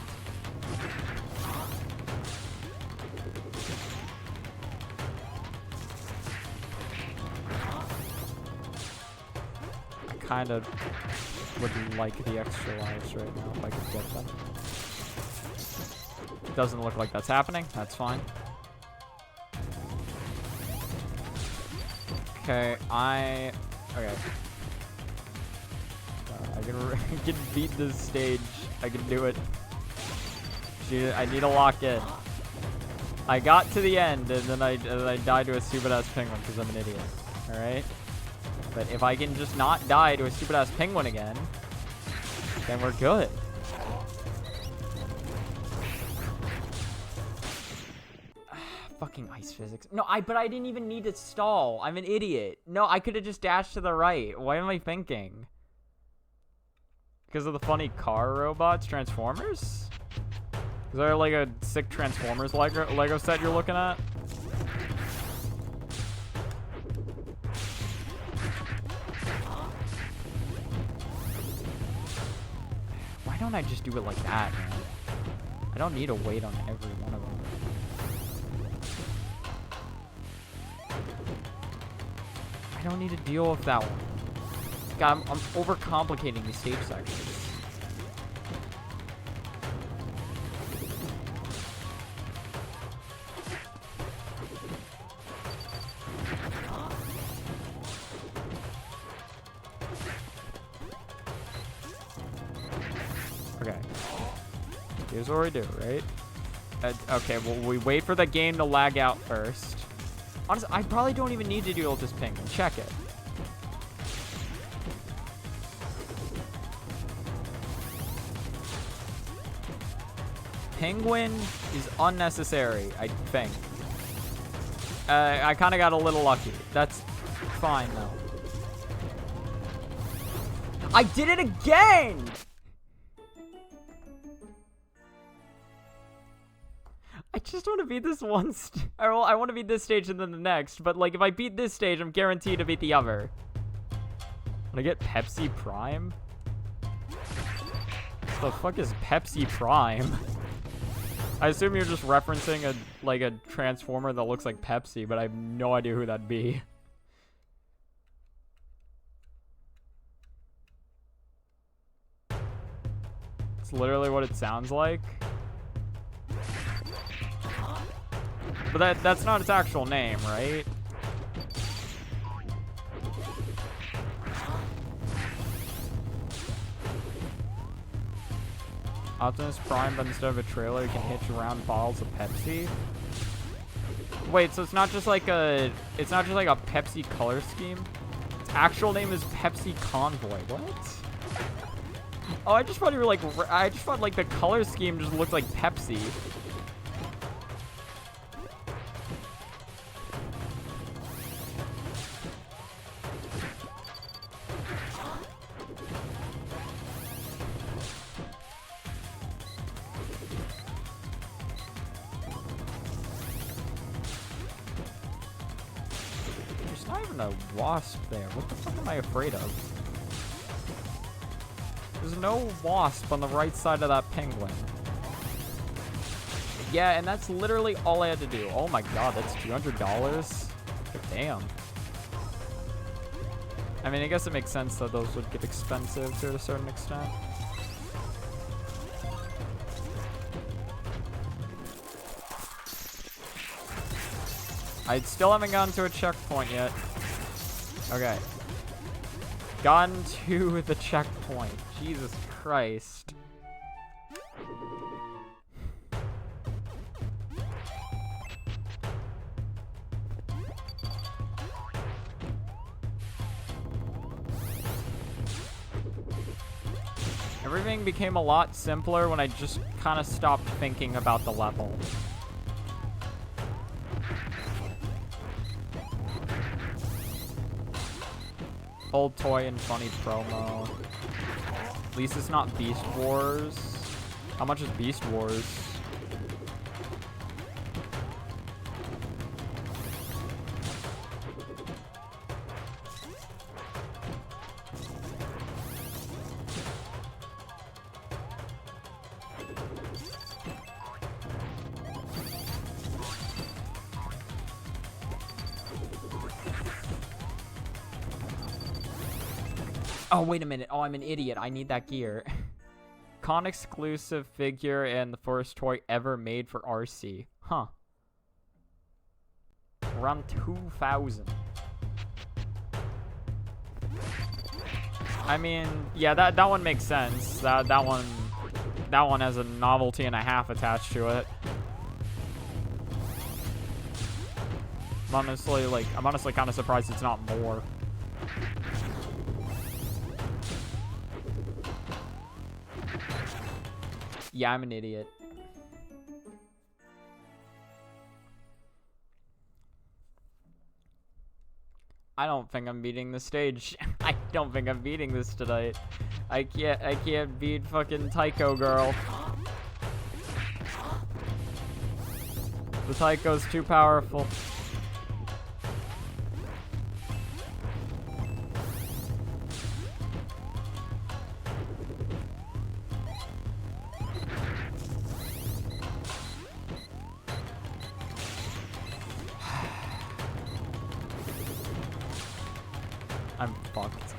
I kind of would like the extra lives right now if I could get them. Doesn't look like that's happening. That's fine. Okay, okay. I can beat this stage. I can do it. I need to lock in. I got to the end, and then I died to a stupid-ass penguin because I'm an idiot. Alright? But if I can just not die to a stupid-ass penguin again, then we're good. Fucking ice physics. No, but I didn't even need to stall. I'm an idiot. No, I could have just dashed to the right. What am I thinking? Because of the funny car robots, Transformers? Is there like a sick Transformers Lego set you're looking at? Why don't I just do it like that, man? I don't need to wait on every one of them. I don't need to deal with that one. God, I'm overcomplicating these stage sections. Okay. Here's what we do, right? Okay, well, we wait for the game to lag out first. Honestly, I probably don't even need to deal with this penguin. Check it. penguin is unnecessary, I think. I kind of got a little lucky. That's fine, though. I did it again! I just want to beat this one well, I want to beat this stage and then the next, but, like, if I beat this stage, I'm guaranteed to beat the other. When I get Pepsi Prime? What the fuck is Pepsi Prime? I assume you're just referencing a transformer that looks like Pepsi, but I have no idea who that'd be. It's literally what it sounds like. But that's not its actual name, right? Optimus Prime, but instead of a trailer, you can hitch around bottles of Pepsi. Wait, so it's not just like a Pepsi color scheme? Its actual name is Pepsi Convoy. What? Oh, I just thought you were like, I just thought like the color scheme just looked like Pepsi. There's not even a wasp there. What the fuck am I afraid of? There's no wasp on the right side of that penguin. Yeah, and that's literally all I had to do. Oh my god, that's $200? Damn. I mean, I guess it makes sense that those would get expensive to a certain extent. I still haven't gotten to a checkpoint yet. Okay. Gotten to the checkpoint. Jesus Christ. Everything became a lot simpler when I just kind of stopped thinking about the level. Old toy and funny promo. At least it's not Beast Wars. How much is Beast Wars? Oh, wait a minute. Oh, I'm an idiot. I need that gear. Con exclusive figure and the first toy ever made for RC. Huh. Around 2,000. I mean, yeah, that one makes sense. That one has a novelty and a half attached to it. I'm honestly kind of surprised it's not more. Yeah, I'm an idiot. I don't think I'm beating the stage. I don't think I'm beating this tonight. I can't beat fucking Tycho girl. The Tycho's too powerful. I'm fucked.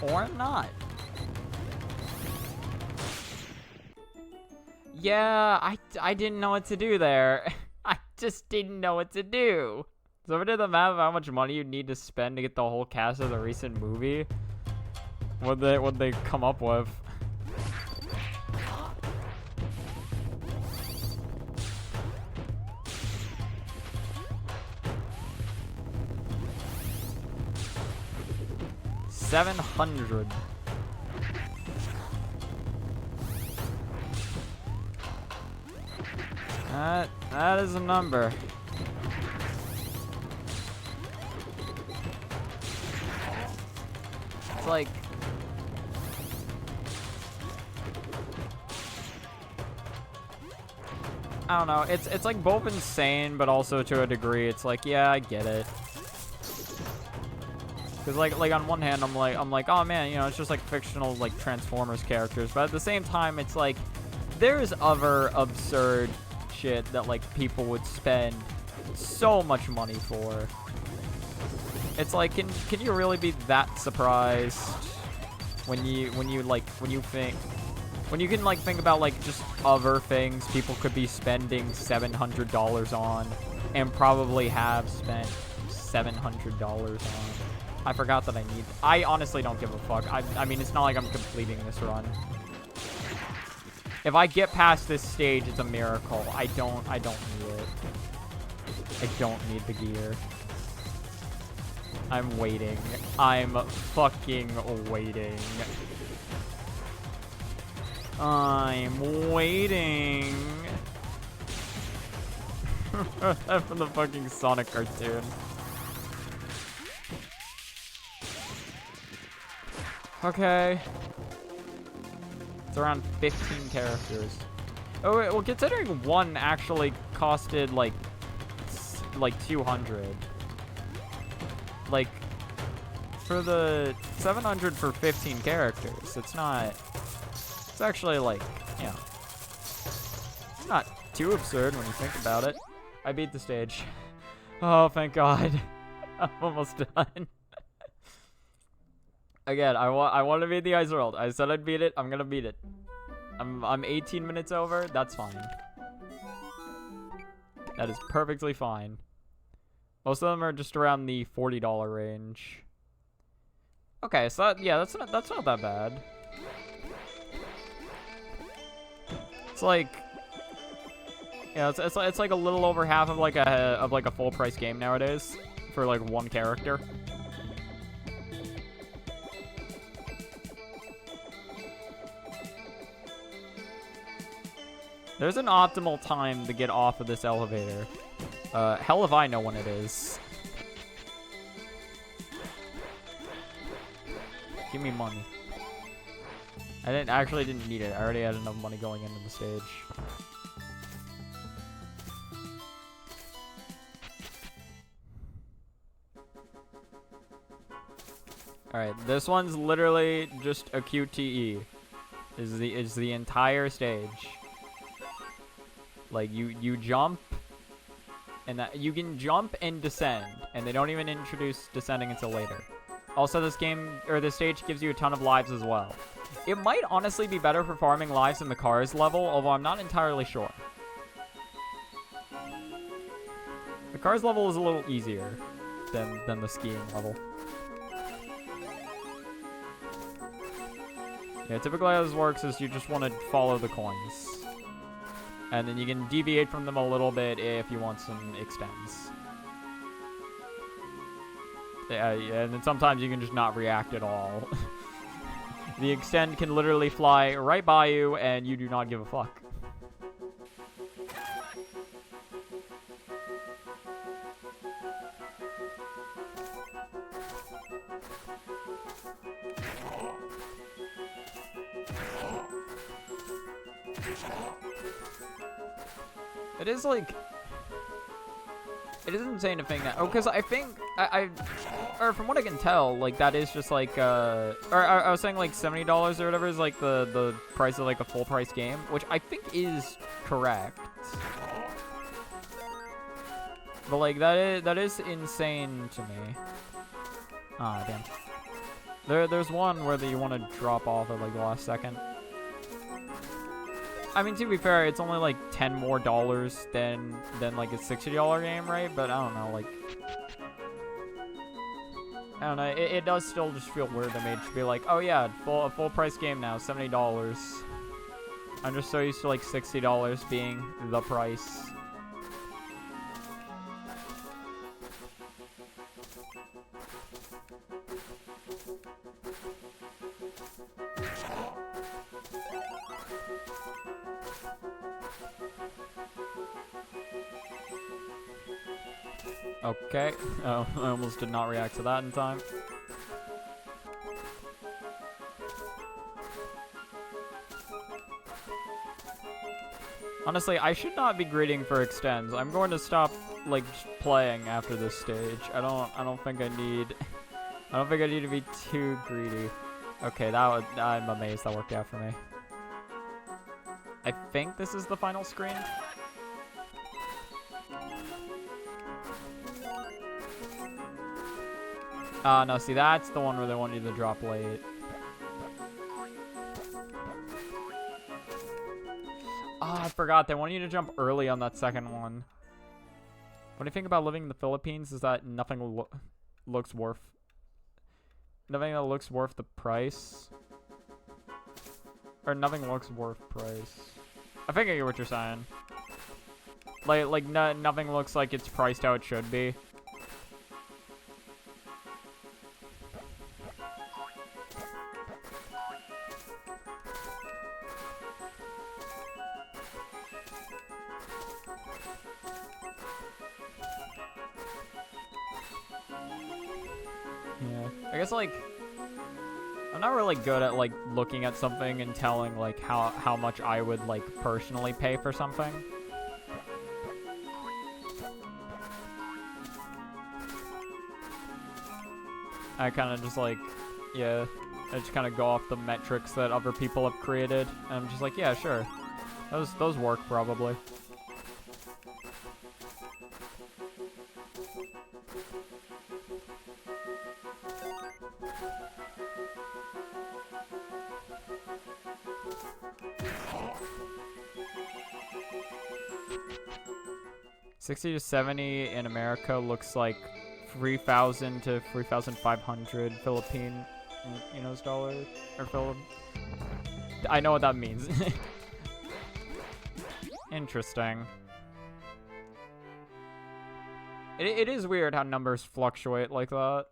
Or not. Yeah, I didn't know what to do there. I just didn't know what to do. So over to the map of how much money you'd need to spend to get the whole cast of the recent movie. What'd they come up with? $700. That is a number. It's like... I don't know. It's like both insane, but also to a degree, it's like, yeah, I get it. Because like on one hand, I'm like, oh man, you know, it's just like fictional like Transformers characters, but at the same time, it's like there's other absurd shit that like people would spend so much money for. It's like, can you really be that surprised when you can like think about like just other things people could be spending $700 on and probably have spent $700 on. I forgot that I honestly don't give a fuck. I mean, it's not like I'm completing this run. If I get past this stage, it's a miracle. I don't need it. I don't need the gear. I'm waiting. I'm fucking waiting. I'm waiting. From the fucking Sonic cartoon. Okay. It's around 15 characters. Oh, wait, well, considering one actually costed like 200. Like, for the 700 for 15 characters, it's not... It's actually, like, you know... It's not too absurd when you think about it. I beat the stage. Oh, thank God. I'm almost done. Again, I want to beat the Ice World. I said I'd beat it. I'm gonna beat it. I'm 18 minutes over. That's fine. That is perfectly fine. Most of them are just around the $40 range. Okay, so yeah, that's not that bad. It's like, yeah, it's like a little over half of like a full price game nowadays for like one character. There's an optimal time to get off of this elevator. Hell if I know when it is. Give me money. I actually didn't need it. I already had enough money going into the stage. Alright, this one's literally just a QTE. Is the entire stage. Like, you jump, and that you can jump and descend, and they don't even introduce descending until later. Also, this stage gives you a ton of lives as well. It might honestly be better for farming lives in the Cars level, although I'm not entirely sure. The Cars level is a little easier than the skiing level. Yeah, typically how this works is you just want to follow the coins. And then you can deviate from them a little bit if you want some extends. Yeah, and then sometimes you can just not react at all. The extend can literally fly right by you, and you do not give a fuck. It is like... It is insane to think that... Oh, because I think... or from what I can tell, like, that is just like, or I was saying, like, $70 or whatever is, like, the price of, like, a full-price game, which I think is correct. But, like, that is insane to me. Ah, damn. There's one where you want to drop off at, like, the last second. I mean, to be fair, it's only like $10 more than like a $60 game, right? But I don't know, like, I don't know. It does still just feel weird to me to be like, oh yeah, a full price game now, $70. I'm just so used to like $60 being the price. Okay. Oh, I almost did not react to that in time. Honestly, I should not be greeting for extends. I'm going to stop, like, playing after this stage. I don't think I need... I don't think I need to be too greedy. Okay, I'm amazed that worked out for me. I think this is the final screen. No, see, that's the one where they want you to drop late. Oh, I forgot. They want you to jump early on that second one. What do you think about living in the Philippines is that nothing looks worth... Nothing that looks worth the price. Or nothing looks worth price. I think I get what you're saying. Like nothing looks like it's priced how it should be. Yeah, I guess, like, I'm not really good at, like, looking at something and telling, like, how much I would, like, personally pay for something. I kind of just, like, yeah, I just kind of go off the metrics that other people have created, and I'm just like, yeah, sure. Those work, probably. $60 to $70 in America looks like 3,000 to 3,500 Philippine, dollars or I know what that means. Interesting. It is weird how numbers fluctuate like that.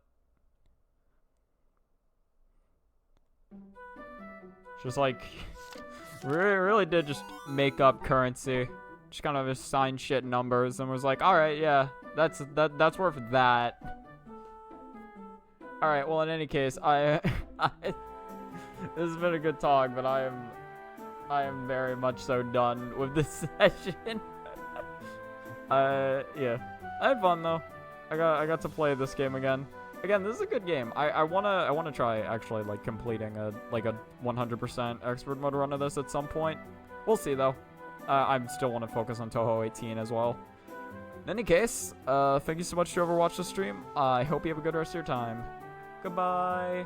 Just like, really did just make up currency. Just kind of assigned shit numbers and was like, all right, yeah, that's worth that. All right, well, in any case, this has been a good talk, but I am very much so done with this session. Yeah, I had fun though. I got to play this game again. Again, this is a good game. I wanna try actually, like, completing a 100% expert mode run of this at some point. We'll see though. I still want to focus on Touhou 18 as well. In any case, thank you so much to whoever watched the stream. I hope you have a good rest of your time. Goodbye.